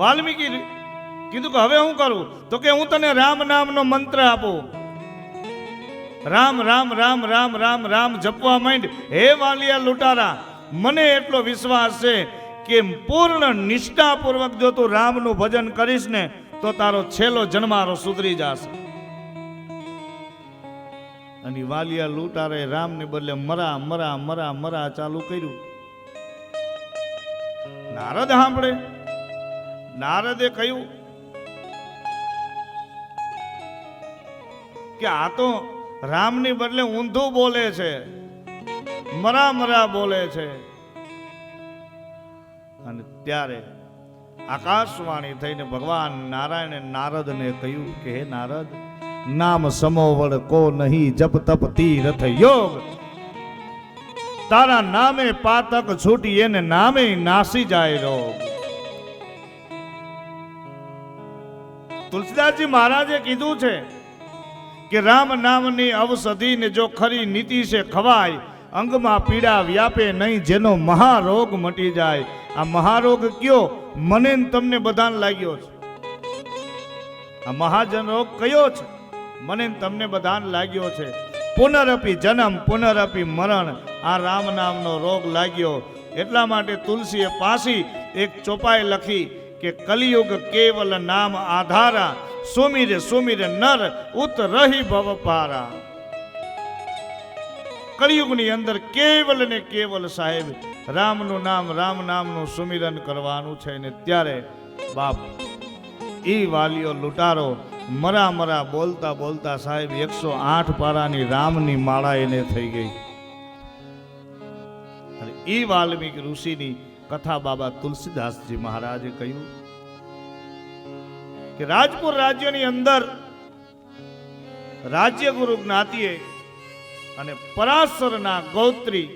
વાલ્મીકી કીધું કે હવે હું કરું? તો કે હું તને રામ નામનો મંત્ર આપું. રામ રામ રામ રામ રામ રામ જપવા માંડ. હે વાલિયા લૂંટારા, મને એટલો વિશ્વાસ છે કે પૂર્ણ નિષ્ઠાપૂર્વક જો તું રામનું ભજન કરીશ ને તો તારો છેલ્લો જન્મારો સુધરી જશે. અને વાલિયા લૂંટારે રામને બદલે મરા મરા મરા મરા ચાલુ કર્યું. નારદ સાંભળે. નારદે કહ્યું કે આ તો રામની બદલે ઊંધું બોલે છે, મરા મરા બોલે છે. અને ત્યારે આકાશવાણી થઈને ભગવાન નારાયણે નારદને કહ્યું કે હે નારદ, નામ સમોવડ કો નહીં જપ તપ તીરથ યોગ. તારા નામે પાતક છૂટી એને નામે નાસી જાય રોગ. તુલસીદાસજી મહારાજે કીધું છે કે રામ નામની ઔષધિને જો ખરી નીતિ છે ખવાય, અંગમાં પીડા વ્યાપે નહીં જેનો મહારોગ મટી જાય. આ મહારોગ કયો? મને ને તમને બધાને લાગ્યો છે. આ મહાજન રોગ કયો છે? મને ને તમને બધાને લાગ્યો છે. પુનરપી જન્મ પુનરપી મરણ, આ રામ નામનો રોગ લાગ્યો. એટલા માટે તુલસીએ પાછી એક ચોપાઈ લખી કે કલિયુગ કેવલ નામ આધારા, સુમિર સુમિર નર ઉત રહી ભવ પારા. કલિયુગની અંદર કેવલ ને કેવલ સાહેબ રામનું નામનું સુમિરન કરવાનું છે. ને ત્યારે બાપ એ વાલીઓ લૂંટારો મરા મરા બોલતા બોલતા સાહેબ 108 પારાની રામની માળા એને થઈ ગઈ. અને એ વાલ્મીકી ઋષિની કથા બાબા તુલસીદાસજી મહારાજે કહ્યું કે રાજપુર રાજ્યની અંદર રાજ્યગુરુ જ્ઞાતિએ અને પરાશરના ગોત્રી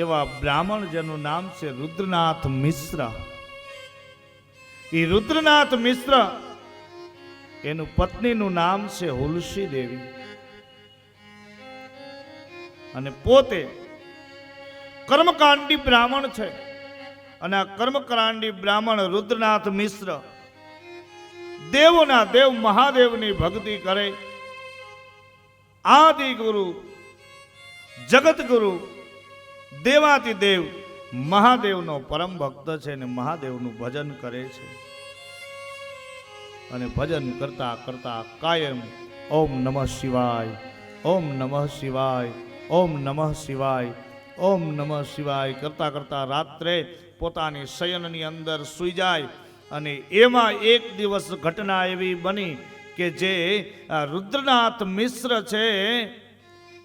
એવા બ્રાહ્મણ જેનું નામ છે રુદ્રનાથ મિશ્ર. એ રુદ્રનાથ મિશ્ર એનું પત્નીનું નામ છે હુલસી દેવી. અને પોતે કર્મકાંડી બ્રાહ્મણ છે. અને આ કર્મકાંડી બ્રાહ્મણ રુદ્રનાથ મિશ્ર દેવોના દેવ મહાદેવની ભક્તિ કરે. આદિ ગુરુ જગત ગુરુ દેવાતિ દેવ મહાદેવનો પરમ ભક્ત છે ને મહાદેવનું ભજન કરે છે. અને ભજન કરતા કરતા કાયમ ઓમ નમઃ શિવાય, ઓમ નમઃ શિવાય, ઓમ નમઃ શિવાય, ઓમ નમઃ શિવાય કરતા કરતા રાત્રે પોતાની શયનની અંદર સૂઈ જાય. અને એમાં એક દિવસ ઘટના એવી બની કે જે રુદ્રનાથ મિશ્ર છે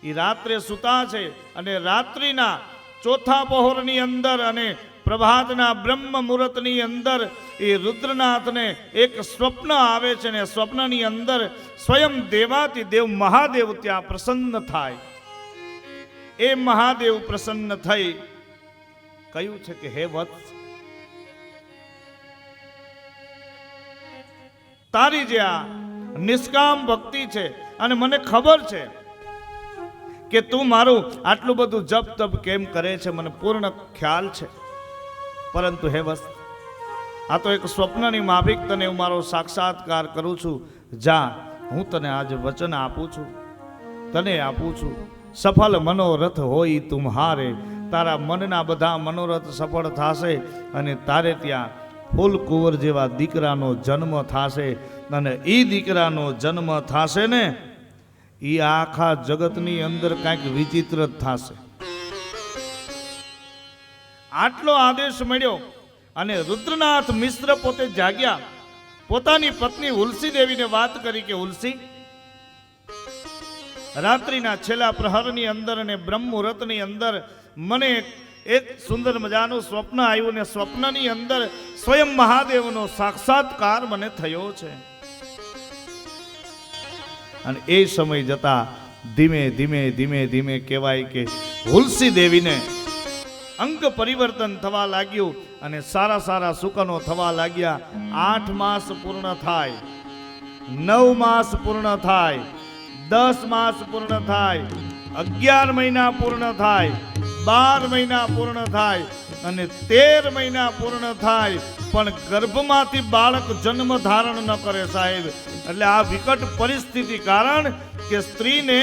એ રાત્રે સૂતા છે. અને રાત્રિના ચોથા પહોરની અંદર અને પ્રભાતના બ્રહ્મ મુહૂર્તની અંદર એ રુદ્રનાથને એક સ્વપ્ન આવે છે. ને સ્વપ્નની અંદર સ્વયં દેવાતી દેવ મહાદેવ ત્યાં પ્રસન્ન થાય. એ મહાદેવ પ્રસન્ન થઈ કહ્યું છે કે હે વત્સ, તારી જે આ નિષ્કામ ભક્તિ છે અને મને ખબર છે કે તું મારું આટલું બધું જપ તપ કેમ કરે છે, મને પૂર્ણ ખ્યાલ છે. પરંતુ હે વત્સ, આ તો એક સ્વપ્નની માફિક તને હું મારો સાક્ષાત્કાર કરું છું. જા, હું તને આજે વચન આપું છું, તને આપું છું. સફળ મનોરથ હોય તુમ્હારે, તારા મનના બધા મનોરથ સફળ થશે. અને તારે ત્યાં ફૂલ કુંવર જેવા દીકરાનો જન્મ થશે. અને એ દીકરાનો જન્મ થશે ને એ આખા જગતની અંદર કાંઈક વિચિત્ર જ થશે. આટલો આદેશ મળ્યો અને રુદ્રનાથ મિશ્ર પોતે જાગ્યા. પોતાની પત્ની ઉલસી દેવીને વાત કરી કે ઉલસી, રાત્રિના છેલ્લા પ્રહરની અંદર અને બ્રહ્મ મુહૂર્તની અંદર મને એક સુંદર મજાનું સ્વપ્ન આવ્યું ને સ્વપ્નની અંદર સ્વયં મહાદેવનો સાક્ષાત્કાર મને થયો છે. અને એ સમય જતા ધીમે ધીમે ધીમે ધીમે કહેવાય કે ઉલસી દેવીને અંગ પરિવર્તન થવા લાગ્યું અને સારા સારા સુકનો થવા લાગ્યા. 8 માસ પૂર્ણ થાય, 9 માસ પૂર્ણ થાય, 10 માસ પૂર્ણ થાય, 11 મહિના પૂર્ણ થાય, 12 મહિના પૂર્ણ થાય અને 13 મહિના પૂર્ણ થાય, પણ ગર્ભમાંથી બાળક જન્મ ધારણ ન કરે સાહેબ. એટલે આ વિકટ પરિસ્થિતિ કારણ કે સ્ત્રીને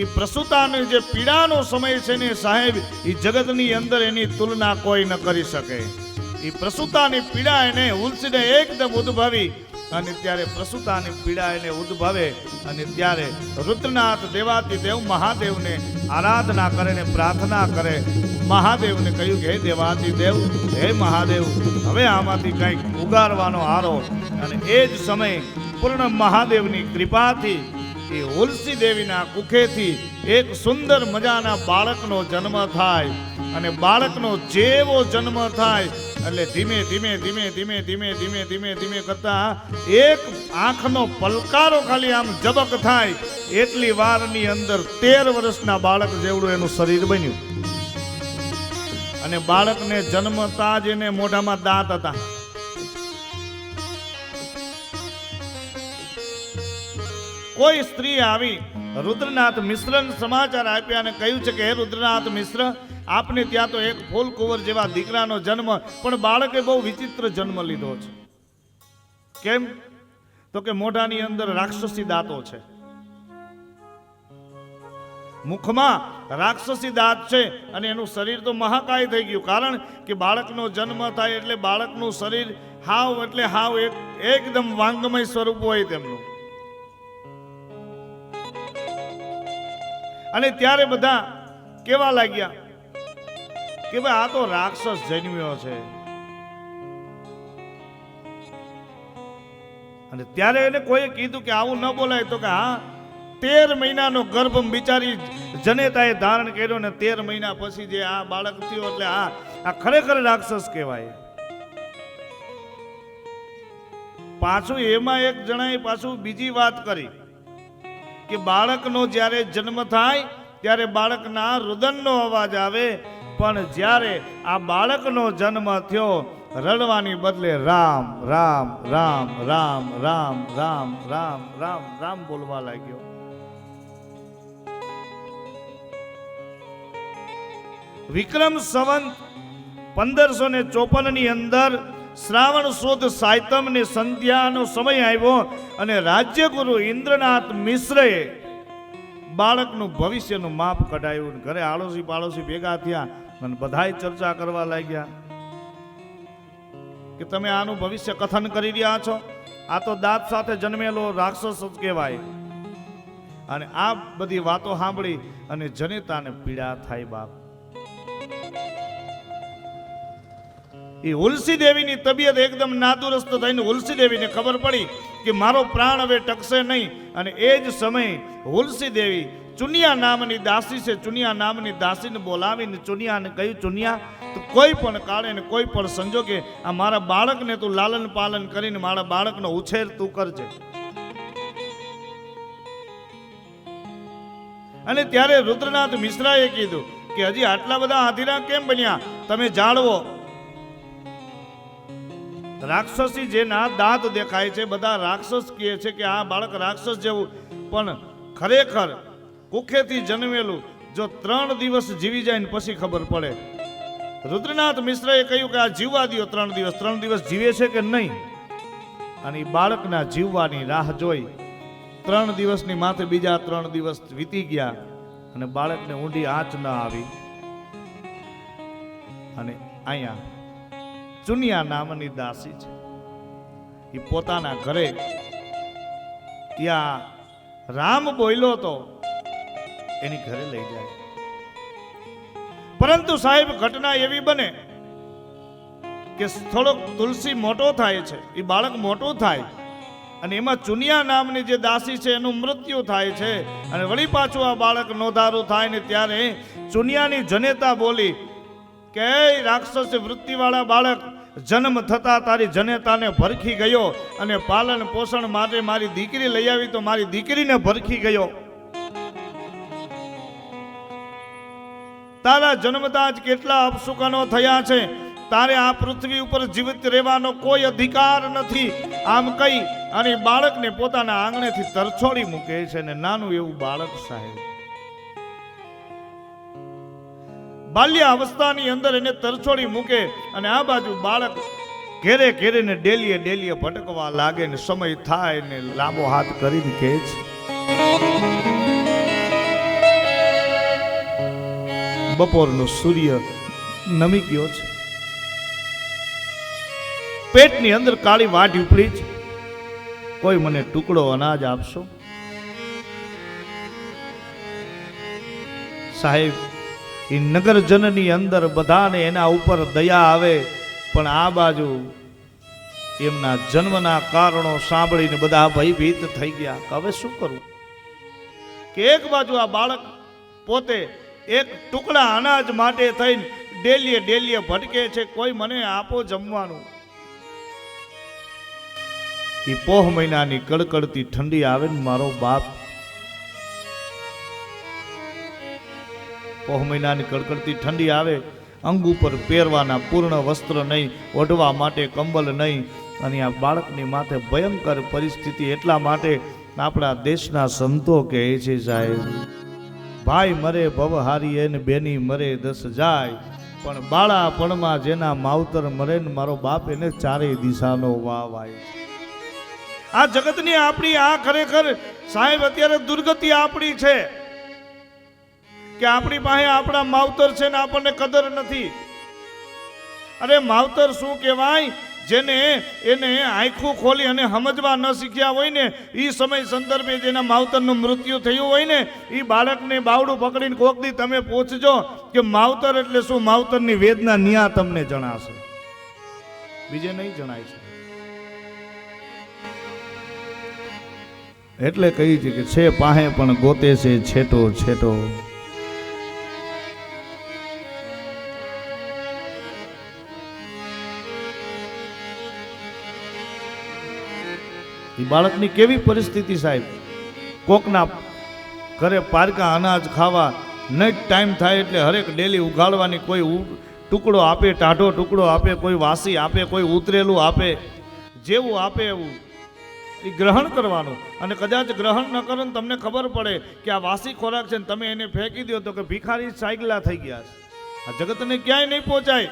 એ પ્રસૂતાને જે પીડાનો સમય છે ને સાહેબ, એ જગતની અંદર એની તુલના કોઈ ન કરી શકે. એ પ્રસૂતાની પીડા એને ઉલસીને એકદમ ઉદ્ભવી અને ત્યારે પ્રસૂતાની પીડા એને ઉદ્ભવે અને ત્યારે રુદ્રનાથ દેવાતિદેવ મહાદેવને આરાધના કરે ને પ્રાર્થના કરે. મહાદેવને કહ્યું કે હે દેવાતિદેવ, હે મહાદેવ, હવે આમાંથી કંઈક ઉગારવાનો આરો. અને એ જ સમયે પૂર્ણ મહાદેવની કૃપાથી એ ઉલસી દેવીના કુખેથી એક સુંદર મજાના બાળકનો જન્મ થાય. અને બાળકનો જેવો જન્મ થાય એટલે ધીમે ધીમે ધીમે ધીમે ધીમે ધીમે ધીમે ધીમે કરતા એક આંખનો પલકારો ખાલી આમ જબક થાય એટલી વારની અંદર 13 વર્ષના બાળક જેવડું એનું શરીર બન્યું. અને બાળકને જન્મતા જ એને મોઢામાં દાંત હતા. કોઈ સ્ત્રી આવી રુદ્રનાથ મિશ્રને સમાચાર આપ્યા અને કહ્યું છે કે હે રુદ્રનાથ મિશ્ર, આપને ત્યાં તો એક ફૂલ કુંવર જેવા દીકરાનો જન્મ, પણ બાળકે બહુ વિચિત્ર જન્મ લીધો છે. કેમ? તો કે મોઢાની અંદર રાક્ષસી દાંતો છે, મુખમાં રાક્ષસી દાંત છે અને એનું શરીર તો મહાકાય થઈ ગયું. કારણ કે બાળકનો જન્મ થાય એટલે બાળકનું શરીર હાવ એટલે હાવ એકદમ વાંગમય સ્વરૂપ હોય તેમનું. અને ત્યારે બધા કેવા લાગ્યા કે ભાઈ આ તો રાક્ષસ જન્મ્યો છે. અને ત્યારે એને કોઈ કીધું કે આવું ન બોલાય. તો કે હા, 13 મહિનાનો ગર્ભ બિચારી જનેતાએ ધારણ કર્યો ને 13 મહિના પછી જે આ બાળક થયો એટલે આ ખરેખર રાક્ષસ કહેવાય. પાછું એમાં એક જણાએ પાછું બીજી વાત કરી કે બાળકનો જ્યારે જન્મ થાય ત્યારે બાળકના રુદનનો અવાજ આવે, પણ જ્યારે આ બાળકનો જન્મ થયો રડવાની બદલે રામ રામ રામ રામ રામ રામ રામ રામ રામ બોલવા લાગ્યો. વિક્રમ સંવંત 1554 ની અંદર શ્રાવણ સુદ સાયતમ ને સંધ્યાનો સમય આવ્યો અને રાજ્યગુરુ ઇન્દ્રનાથ મિશ્રએ બાળકનું ભવિષ્યનું માપ કઢાયું. ઘરે આડોશી પાડોશી ભેગા થયા અને બધાય ચર્ચા કરવા લાગ્યા કે તમે આનું ભવિષ્ય કથન કરી રહ્યા છો, આ તો દાંત સાથે જન્મેલો રાક્ષસ જ કહેવાય. અને આ બધી વાતો સાંભળી અને જનેતાને પીડા થાય. બાપ, એ ઉલસી દેવીની તબિયત એકદમ નાદુરસ્ત થઈને ઉલસી દેવીને ખબર પડી કે મારો પ્રાણ હવે ટકશે નહીં. અને એ જ સમયે ઉલસી દેવી ચુનિયા નામની દાસી છે, ચુનિયા નામની દાસીને બોલાવીને ચુનિયાને કહ્યું, ચુનિયા, તું કોઈ પણ કાળે ને કોઈ પણ સંજોગે આ મારા બાળકને તું લાલન પાલન કરીને મારા બાળકનો ઉછેર તું કરજે. અને ત્યારે રુદ્રનાથ મિશ્રાએ કીધું કે હજી આટલા બધા આધીરા કેમ બન્યા, તમે જાણવો. રાક્ષસી જેના દાંત દેખાય છે બધા રાક્ષસ કહે છે કે આ બાળક રાક્ષસ જેવું, પણ ખરેખર કુખેથી જન્મેલું જો 3 દિવસ જીવી જાય ને પછી ખબર પડે. રુદ્રનાથ મિશ્રએ કહ્યું કે આ જીવવા દો 3 દિવસ. 3 દિવસ જીવે છે કે નહીં? અને એ બાળકના જીવવાની રાહ જોઈ 3 દિવસની માથે બીજા 3 દિવસ વીતી ગયા અને બાળકને ઊંડી આંચ ન આવી. અને અહીંયા ચુનિયા નામની દાસી છે, એ પોતાના ઘરે ત્યાં રામ બોલ્યો તો એની ઘરે લઈ જાય. પરંતુ સાહેબ ઘટના એવી બને કે થોડોક તુલસી મોટો થાય છે, એ બાળક મોટું થાય અને એમાં ચુનિયા નામની જે દાસી છે એનું મૃત્યુ થાય છે. અને વળી પાછું આ બાળક નોંધારું થાય ને ત્યારે ચુનિયાની જનેતા બોલી કે રાક્ષસ વૃત્તિવાળા બાળક, જન્મ થતા તારી જનેતાને ભરખી ગયો અને પાલન પોષણ માટે મારી દીકરી લઈ આવી તો મારી દીકરીને ભરખી ગયો. તારા જન્મતા જ કેટલા અપશુકનો થયા છે, તારે આ પૃથ્વી ઉપર જીવિત રહેવાનો કોઈ અધિકાર નથી. આમ કહી અને બાળકને પોતાના આંગણેથી તરછોડી મૂકે છે. ને નાનું એવું બાળક સાહેબ બાલ્ય અવસ્થાની અંદર એને તરછોડી મૂકે અને આ બાજુ બાળક ઘેરે ઘેરે ને ડેલીએ ભટકવા લાગે ને સમય થાય ને લાંબો હાથ કરીને કહે છે, બપોરનો સૂર્ય નમી ગયો છે, પેટની અંદર કાળી વાટ ઉપડી છે, કોઈ મને ટુકડો અનાજ આપશો? સાહેબ એ નગરજનની અંદર બધાને એના ઉપર દયા આવે, પણ આ બાજુ એમના જન્મના કારણો સાંભળીને બધા ભયભીત થઈ ગયા. હવે શું કરવું? કે એક બાજુ આ બાળક પોતે એક ટુકડા અનાજ માટે થઈને ડેલીએ ભટકે છે, કોઈ મને આપો જમવાનું. એ પોહ મહિનાની કડકડતી ઠંડી આવે ને મારો બાપ, પોહ મહિનાની કડકડતી ઠંડી આવે, અંગ ઉપર પહેરવાના પૂર્ણ વસ્ત્ર નહીં, ઓઢવા માટે કંબલ નહીં, અને આ બાળકની માથે ભયંકર પરિસ્થિતિ. એટલા માટે આપણા દેશના સંતો કહે છે સાહેબ, ભાઈ મરે ભવહારી એને બેની મરે દસ જાય, પણ બાળાપણમાં જેના માવતર મરે ને મારો બાપ એને ચારેય દિશાનો વાવ આવે. આ જગતની આપણી આ ખરેખર સાહેબ અત્યારે દુર્ગતિ આપણી છે કે આપણી પાસે આપણા માવતર છે ને આપણને કદર નથી. અરે માવતર શું કહેવાય? જેને એને આંખું ખોલી અને સમજવા ન શીખ્યા હોય ને, એ સમય સંદર્ભે જેના માવતરનું મૃત્યુ થયું હોય ને, એ બાળકને બાવડું પકડીને કોક દી તમે પૂછજો કે માવતર એટલે શું, માવતરની વેદના ન્યા તમને જણાશે, બીજે નહીં જણાય છે. એટલે કહી છે કે છે પાહે પણ ગોતે છે છેટો છેટો. એ બાળકની કેવી પરિસ્થિતિ સાહેબ, કોકના ઘરે પારકા અનાજ ખાવા નહીં ટાઈમ થાય એટલે હરેક ડેલી ઉગાડવાની, કોઈ ટુકડો આપે, ટાઢો ટુકડો આપે, કોઈ વાસી આપે, કોઈ ઉતરેલું આપે, જેવું આપે એવું એ ગ્રહણ કરવાનું. અને કદાચ ગ્રહણ ન કરો ને તમને ખબર પડે કે આ વાસી ખોરાક છે ને તમે એને ફેંકી દો તો કે ભિખારી સાયગલા થઈ ગયા છે. આ જગતને ક્યાંય નહીં પહોંચાય.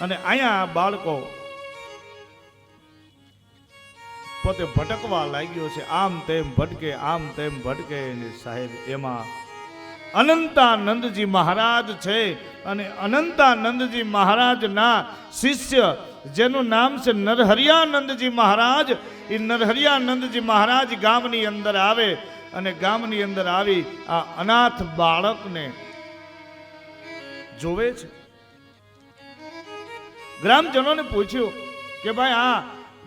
અને અહીંયા બાળકો પોતે ભટકવા લાગ્યો છે, આમ તેમ ભટકે, આમ તેમ ભટકે. સાહેબ એમાં અનંતાનંદજી મહારાજ છે, અને અનંતાનંદજી મહારાજના શિષ્ય જેનું નામ છે નરહરિયાનંદજી મહારાજ, એ નરહરિયાનંદજી મહારાજ ગામની અંદર આવે અને ગામની અંદર આવી આ અનાથ બાળકને જોવે છે. ગ્રામજનોને પૂછ્યું કે ભાઈ આ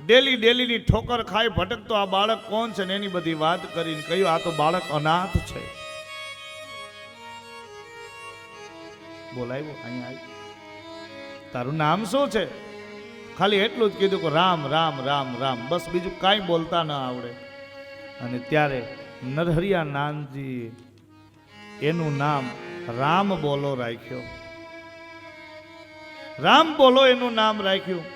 ડેલીની ઠોકર ખાઈ ભટકતો આ બાળક કોણ છે? ને એની બધી વાત કરીને કહ્યું આ તો બાળક અનાથ છે. બોલાવ્યો, અહીંયા આવી, તારું નામ શું છે? ખાલી એટલું જ કીધું કે રામ રામ રામ રામ, બસ બીજું કાંઈ બોલતા ન આવડે. અને ત્યારે નરહરિયાનંદજી એનું નામ રામ બોલો રાખ્યો. રામ બોલો એનું નામ રાખ્યું.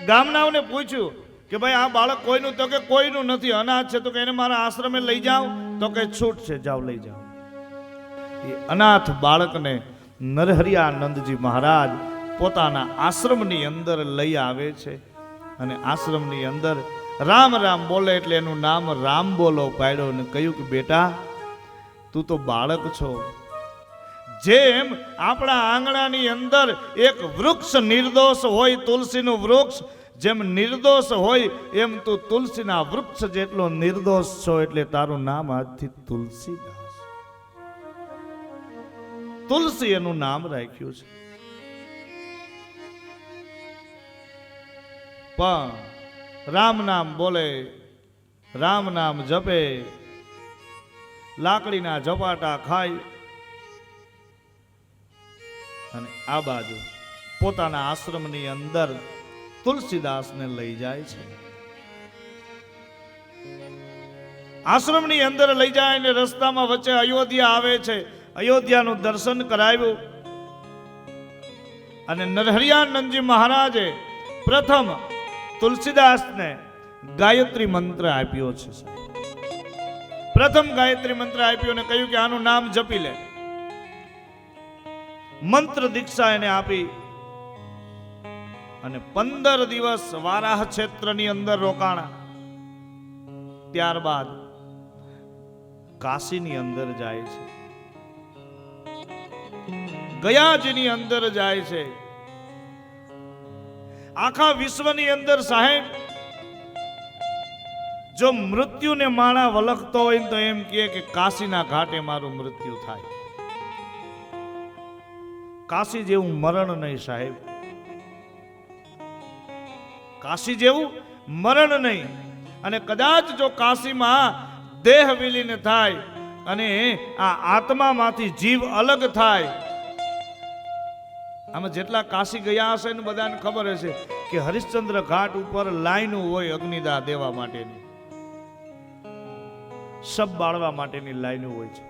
ગામનાઓને પૂછ્યું કે ભાઈ આ બાળક કોઈનું? તો કે કોઈનું નથી, અનાથ છે. તો કે એને મારા આશ્રમે લઈ જાઓ? તો કે છૂટ છે, જાઓ લઈ જાઓ. એ અનાથ બાળકને નરહરિયાનંદજી મહારાજ પોતાના આશ્રમની અંદર લઈ આવે છે. અને આશ્રમની અંદર રામ રામ બોલે એટલે એનું નામ રામ બોલો પાડ્યો અને કહ્યું કે બેટા તું તો બાળક છો. જેમ આપણા આંગણાની અંદર એક વૃક્ષ નિર્દોષ હોય, તુલસીનું વૃક્ષ જેમ નિર્દોષ હોય એમ તું તુલસીના વૃક્ષ જેટલો નિર્દોષ છો, એટલે તારું નામ આજથી તુલસીદાસ. તુલસી એનું નામ રાખ્યું છે. પણ રામ નામ બોલે, રામ નામ જપે, લાકડીના ઝપાટા ખાય અને આ બાજુ પોતાના આશ્રમની અંદર તુલસીદાસને લઈ જાય છે. આશ્રમની અંદર લઈ જાય ને રસ્તામાં વચ્ચે અયોધ્યા આવે છે. અયોધ્યાનું દર્શન કરાવ્યું અને નરહરિયાનંદજી મહારાજે પ્રથમ તુલસીદાસને ગાયત્રી મંત્ર આપ્યો છે. પ્રથમ ગાયત્રી મંત્ર આપ્યો અને કહ્યું કે આનું નામ જપી લે. મંત્ર દીક્ષા એને આપી અને 15 દિવસ વારાહ ક્ષેત્રની અંદર રોકાણા. ત્યારબાદ કાશીની અંદર જાય છે, ગયાજીની અંદર જાય છે. આખા વિશ્વની અંદર સાહેબ જો મૃત્યુને માણા વલખતો હોય તો એમ કહે કે કાશીના ઘાટે મારું મૃત્યુ થાય. કાશી જેવું મરણ નહીં સાહેબ, કાશી જેવું મરણ નહીં. અને કદાચ જો કાશીમાં દેહ વિલીન થાય અને આ આત્મામાંથી જીવ અલગ થાય. આમાં જેટલા કાશી ગયા હશે ને બધાને ખબર હશે કે હરિશ્ચંદ્ર ઘાટ ઉપર લાઈનો હોય અગ્નિદાહ દેવા માટેની, શબ બાળવા માટેની લાઈનો હોય છે.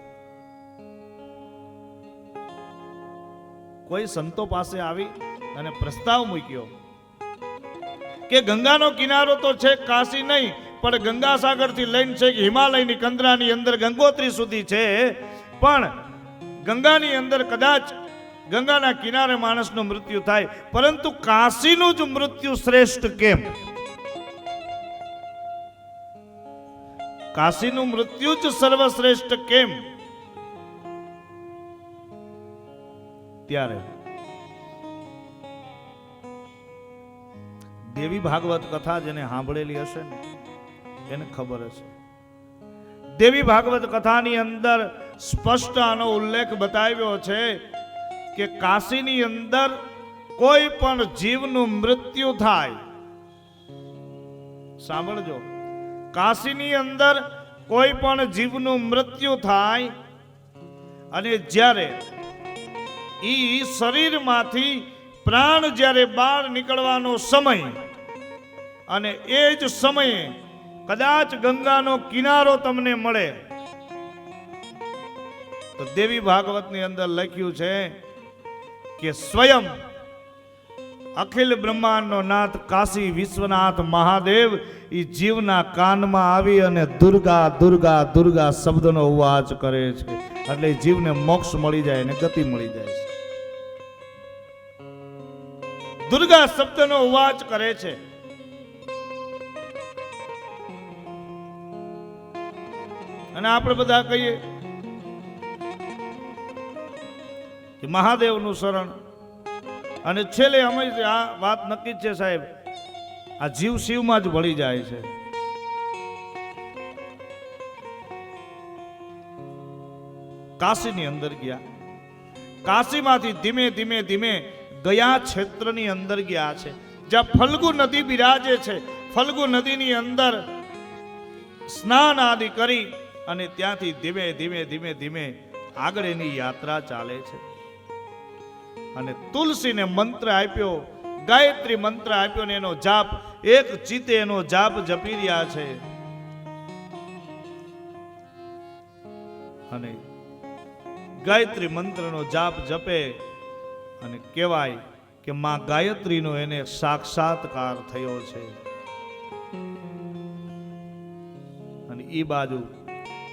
કોઈ સંતો પાસે આવી અને પ્રસ્તાવ મૂક્યો કે ગંગાનો કિનારો તો છે કાશી નહીં, પણ ગંગાસાગરથી લઈને છે કે હિમાલયની કંદરાની અંદર ગંગોત્રી સુધી છે. પણ ગંગાની અંદર કદાચ ગંગાના કિનારે માણસનું મૃત્યુ થાય, પરંતુ કાશીનું જ મૃત્યુ શ્રેષ્ઠ કેમ? કાશીનું મૃત્યુ જ સર્વશ્રેષ્ઠ કેમ? ત્યારે દેવી ભાગવત કથા જેને સાંભળેલી હશે ને એને ખબર હશે. દેવી ભાગવત કથાની અંદર સ્પષ્ટ આનો ઉલ્લેખ બતાવ્યો છે કે કાશીની અંદર કોઈ પણ જીવનું મૃત્યુ થાય, સાંભળજો, કાશીની અંદર કોઈ પણ જીવનું મૃત્યુ થાય અને જ્યારે ઈ શરીરમાંથી પ્રાણ જ્યારે બહાર નીકળવાનો સમય અને એ જ સમયે કદાચ ગંગાનો કિનારો તમને મળે તો દેવી ભાગવતની અંદર લખ્યું છે કે સ્વયં અખિલ બ્રહ્માંડનો નાથ કાશી વિશ્વનાથ મહાદેવ એ જીવના કાનમાં આવી અને દુર્ગા દુર્ગા દુર્ગા શબ્દનો ઉવાચ કરે છે. એટલે જીવને મોક્ષ મળી જાય અને ગતિ મળી જાય છે. દુર્ગા શબ્દનો ઉવાચ કરે છે. અને આપણે બધા કહીએ કે મહાદેવનું શરણ, અને છેલ્લે અમે આ વાત નક્કી જ છે સાહેબ, આ જીવ શિવમાં જ ભળી જાય છે. કાશીની અંદર ગયા, કાશીમાંથી ધીમે ધીમે ધીમે ગયા ક્ષેત્રની અંદર ગયા છે, જ્યાં ફલ્ગુ નદી બિરાજે છે. ફલ્ગુ નદીની અંદર સ્નાન આદિ કરી અને ત્યાંથી ધીમે ધીમે ધીમે ધીમે આગળ એની યાત્રા ચાલે છે. અને તુલસીને મંત્ર આપ્યો, ગાયત્રી મંત્ર આપ્યો ને એનો જાપ એક ચિત્તે એનો જાપ જપી રહ્યા છે. અને ગાયત્રી મંત્રનો જાપ જપે અને કહેવાય કે માં ગાયત્રીનો એને સાક્ષાત્કાર થયો છે. અને એ બાજુ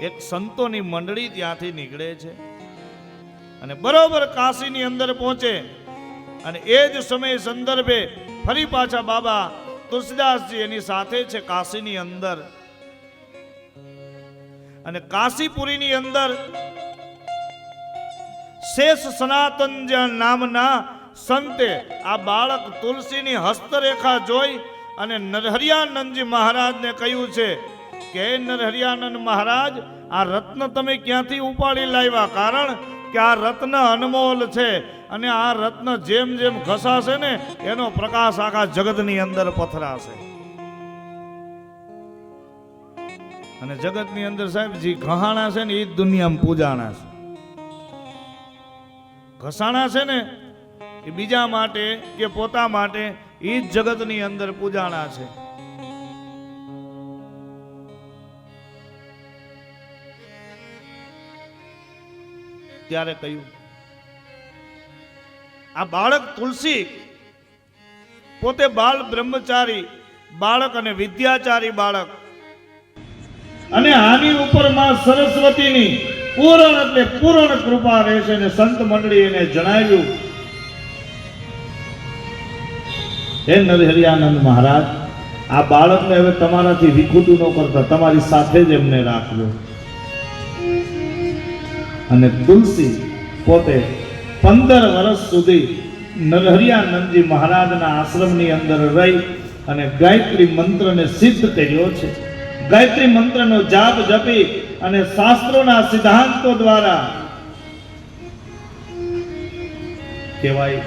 એક સંતોની મંડળી ત્યાંથી નીકળે છે અને બરોબર કાશીની અંદર પહોંચે. અને એ જ સમય સંદર્ભે ફરી પાછા બાબા તુલસીદાસજી એની સાથે છે કાશીની અંદર. અને કાશીપુરીની અંદર શેષ સનાતન નામના સંતે આ બાળક તુલસીની હસ્તરેખા જોઈ અને નરહરિયાનંદજી મહારાજને કહ્યું છે કે હે નરહરિયાનંદ મહારાજ, આ રત્ન તમે ક્યાંથી ઉપાડી લાવ્યા? કારણ કે આ રત્ન અનમોલ છે અને આ રત્ન જેમ જેમ ઘસાશે ને એનો પ્રકાશ આખા જગતની અંદર પથરાશે. અને જગતની અંદર સાહેબ જે ઘહાણા છે ને એ જ દુનિયામાં પૂજાણા છે. ઘસાણા છે ને એ બીજા માટે કે પોતા માટે એ જ જગતની અંદર પૂજાણા છે. ત્યારે કહ્યું આ બાળક તુલસી પોતે બાળ બ્રહ્મચારી બાળક અને વિદ્યાચારી બાળક, અને આની ઉપર માં સરસ્વતીની પૂર્ણ એટલે પૂર્ણ કૃપા રહેશે. ને સંત મંડળી એને જણાવ્યું, હે નરહરિયાનંદ મહારાજ, આ બાળકને હવે તમારાથી વિખૂટું ન કરતા, તમારી સાથે જ એમને રાખજો. અને તુલસી પોતે 15 વર્ષ સુધી નરહરિયાનંદજી મહારાજના આશ્રમની અંદર રહી અને ગાયત્રી મંત્રને સિદ્ધ કર્યો છે. ગાયત્રી મંત્રનો જાપ જપી અને શાસ્ત્રોના સિદ્ધાંતો દ્વારા કહેવાય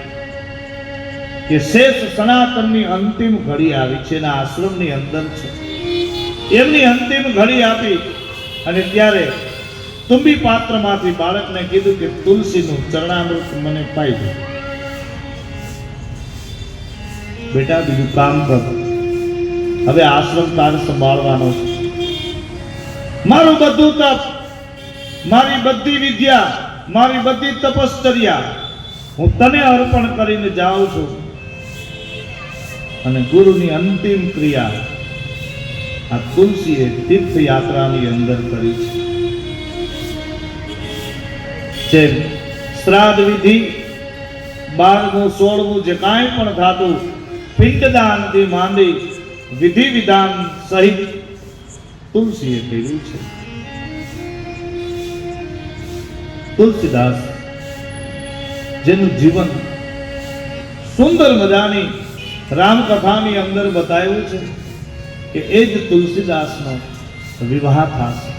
કે શેષ સનાતનની અંતિમ ઘડી આવી છે એના આશ્રમની અંદર છે. એમની અંતિમ ઘડી આપી અને ત્યારે તુંબી પાત્રમાંથી બાળકને કીધું કે તુલસીનું ચરણામૃત મને પાઈ દે. બેટા બીજું કામ કર, હવે આશ્રમ તારે સંભાળવાનો છે. મારું બધું તપ, મારી બધી વિદ્યા, મારી બધી તપશ્ચર્યા હું તને અર્પણ કરીને જાઉં છું. અને ગુરુની અંતિમ ક્રિયા આ તુલસીએ તીર્થયાત્રાની અંદર કરી છે. જેમ શ્રાદ્ધ વિધિ 12મું 16મું જે કાંઈ પણ થતું પિંડદાનથી માંડી વિધિ વિધાન સહિત તુલસીએ કર્યું છે. તુલસીદાસ જેનું જીવન સુંદર મજાની રામકથાની અંદર બતાવ્યું છે કે એ જ તુલસીદાસનો વિવાહ થશે.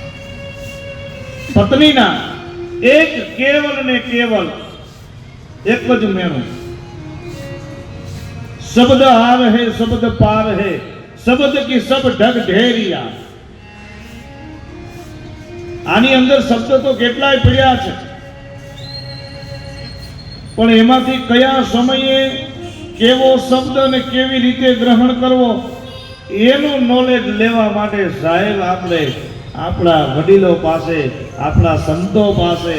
પત્નીના એક કેવલ ને કેવલ એક જ મેણું, શબ્દ હાર હે શબ્દ પાર હે શબ્દ કી સબ ઢગ ઢેરિયા. આની અંદર શબ્દ તો કેટલાય પડ્યા છે, પણ એમાંથી કયા સમયે કેવો શબ્દ અને કેવી રીતે ગ્રહણ કરવો એનું નોલેજ લેવા માટે સાહેબ આપણે આપણા વડીલો પાસે, આપણા સંતો પાસે,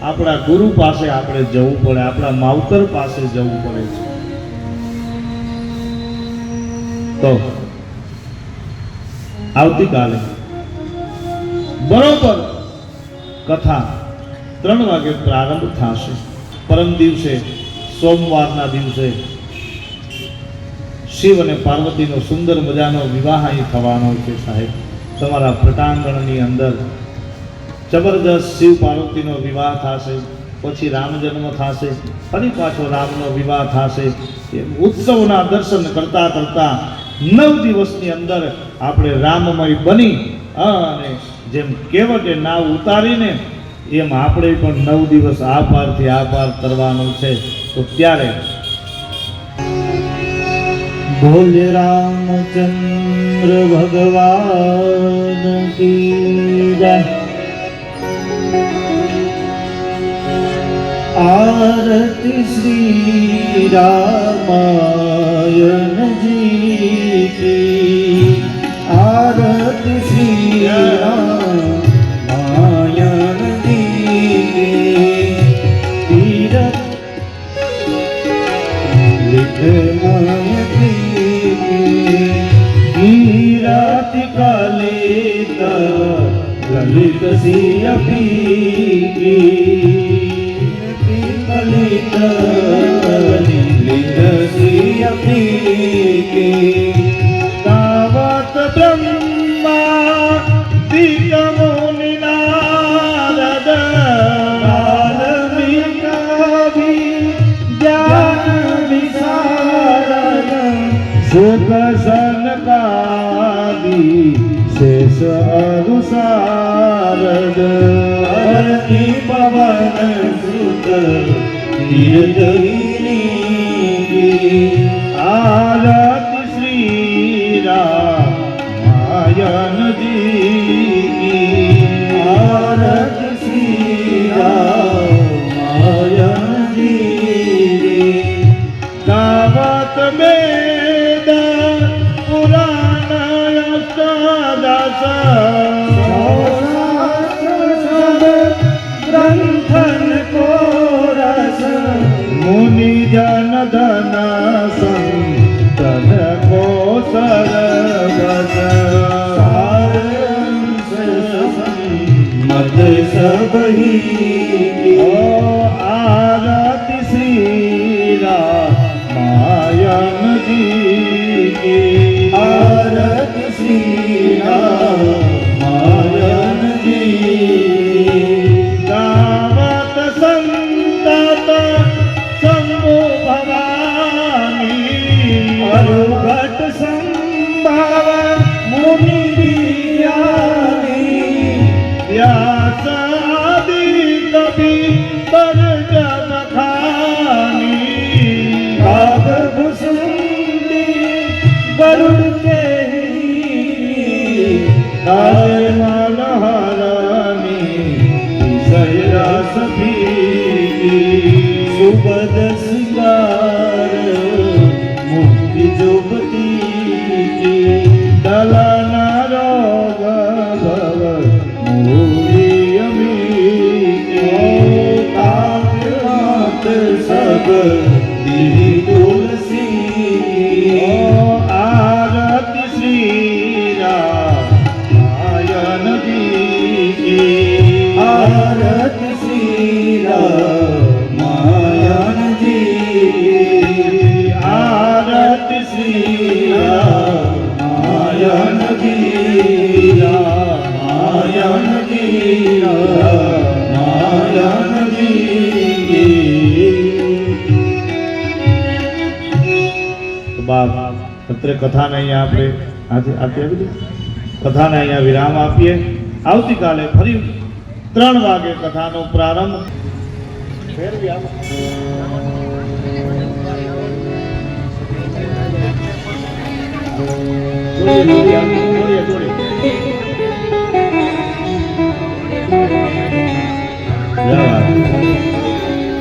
આપણા ગુરુ પાસે આપણે જવું પડે, આપણા માવતર પાસે જવું પડે છે. તો આવતીકાલે બરોબર કથા 3 વાગે પ્રારંભ થશે. પરમ દિવસે સોમવારના દિવસે શિવ અને પાર્વતીનો સુંદર મજાનો વિવાહ અહીં થવાનો છે. સાહેબ તમારા પટાંગણની અંદર જબરદસ્ત શિવ પાર્વતીનો વિવાહ થશે, પછી રામ જન્મ થશે, ફરી પાછો રામનો વિવાહ થશે. ઉત્સવના દર્શન કરતા કરતા 9 દિવસની અંદર આપણે રામમય બની અને જેમ કેવટે નાવ ઉતારીને એમ આપણે પણ 9 દિવસ આ પારથી આ પાર કરવાનું છે. તો ત્યારે બોલ રામચંદ્ર ભગવાન કી જય. आरती श्री रामायण जी की, आरती श्री रामायण जी की, तीरथ लिखमय की रात काले ललित सिया की, ललित सिया की, तावत ब्रह्मा दिगमुनि नारद कालमिकाभि ज्ञान विशारद सुख सन સારુ સારદ અરતી પવન સુત નિર્જરી આરત શ્રી રામાયણજી આરત શ્રી રામાયણજી ગાવત વેદ પુરાણ અષ્ટાદશ ગ્રંથન કોરસ મુનિ જન ધન સંતન કો સરબસ મત સબહી આરતી શ્રી રામાયણજી કી આરતી શ્રી રામાયણજી ગાવત સંતત શંભુ ભવાની અરુઘટ સંભાવ મુનિ દિયાની વ્યાસ આદિ કવિ પર જન ખાની ભાગ ભુસુંડી ગરુડ કેહી ગાય મનહરની વિષય રસ ભીગી સુબદ શિકાર મુક્તિ જોગતી દલન રોગ ભવ સબ દિલી તુલસી આરતી શ્રી રામાયણજી કી આરતી શ્રી રામાયણજી આરતી શ્રી રામાયણજી રામાયણજી બાપ અત્રે કથાને અહીંયા આપણે આજે આપી દીધી કથાને અહીંયા વિરામ આપીએ આવતીકાલે ફરી 3 વાગે કથાનો પ્રારંભ ફેરવી આવો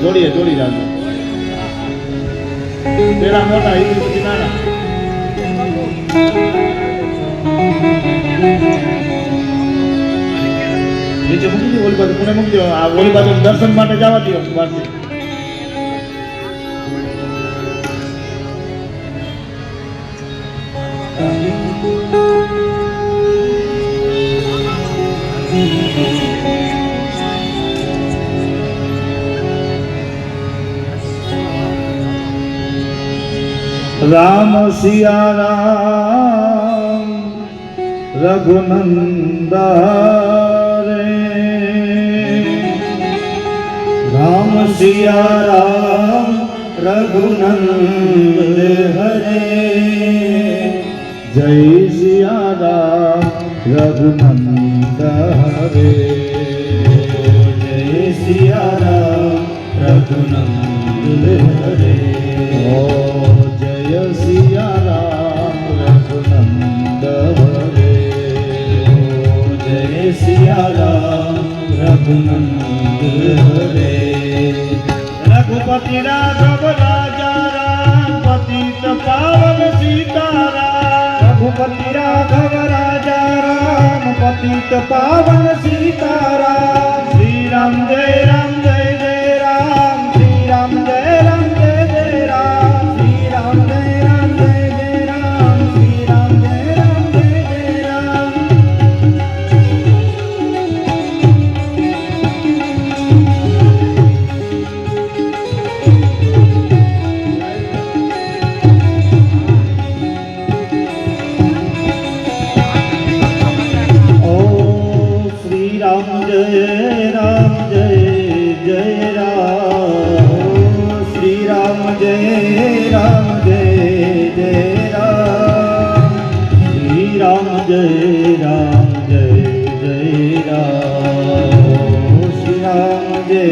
જોડી જાજો પેલા મોટા એ પછી નાના નીચે મૂકી દો ઓલી બાજુ કોને મૂકી દો આ ઓલી બાજુ દર્શન માટે જવા દો બહારથી राम सिया राम रघुनंदन राम सिया राम रघुनंदन हरे जय सिया राम रघुनंदन हरे जय सिया राम रघुनंदन हरे जय सिया राम रघुनंदन हरे जय सिया राम रघुनंदन हरे रघुपति राघव राजा राम पतित पावन सीताराम रघुपति राघव राजा राम पतित पावन सीताराम श्री राम जय राम जय जय राम श्री राम जय राम जय जय राम श्री राम जय राम जय जय राम श्री राम जय राम जय जय राम जय राम જય જય રામ શ્રી રામ જય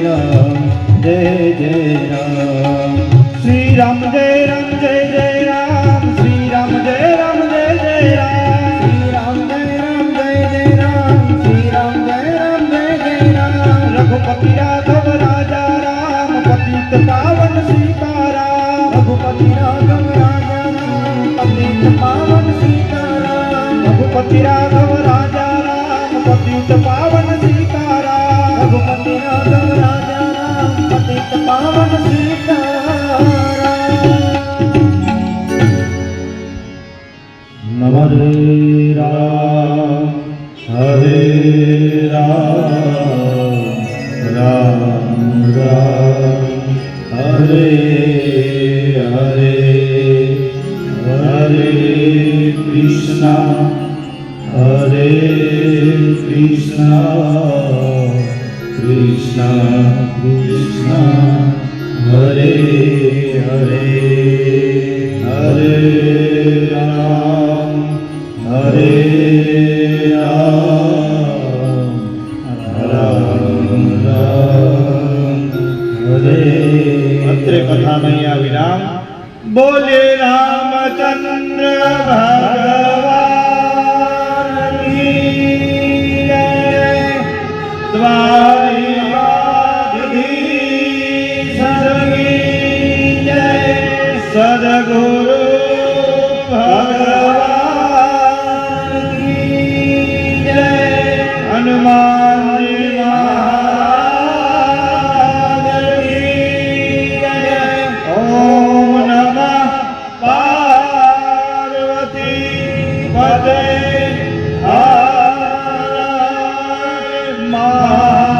રામ જય જય રામ શ્રી રામ જય રામ જય જય રામ શ્રી રામ જય રામ જય જય રામ શ્રી રામ જય રામ જય જય રામ શ્રી રામ જય રામ જય જય રામ રઘુપતિ રાઘવ રાજા રામ પતિત પાવન સીતારામ રઘુપતિ રાઘવ રાજા રામ પતિત પાવન સીતારામ રઘુપતિ રાઘવ રાજા રામ પતિત પાવન સીતારામ રઘુપતિ રાઘવ રાજા રામ પતિત પાવન સીતારામ નમઃ રામ હરે રામ રામ રામ હરે હરે હરે કૃષ્ણ કૃષ્ણ કૃષ્ણ હરે હરે હરે રામ રામ રામ હરે અત્રે કથા નહીં વિરામ બોલે રામચંદ્ર ભગવાન કી જય દ્વારિકાધીશ જય સદગુરુ ભગવાન કી જય હનુમાનજી મહારાજ કી જય ઓમ નમઃ પાર્વતી પતે હર મહાદેવ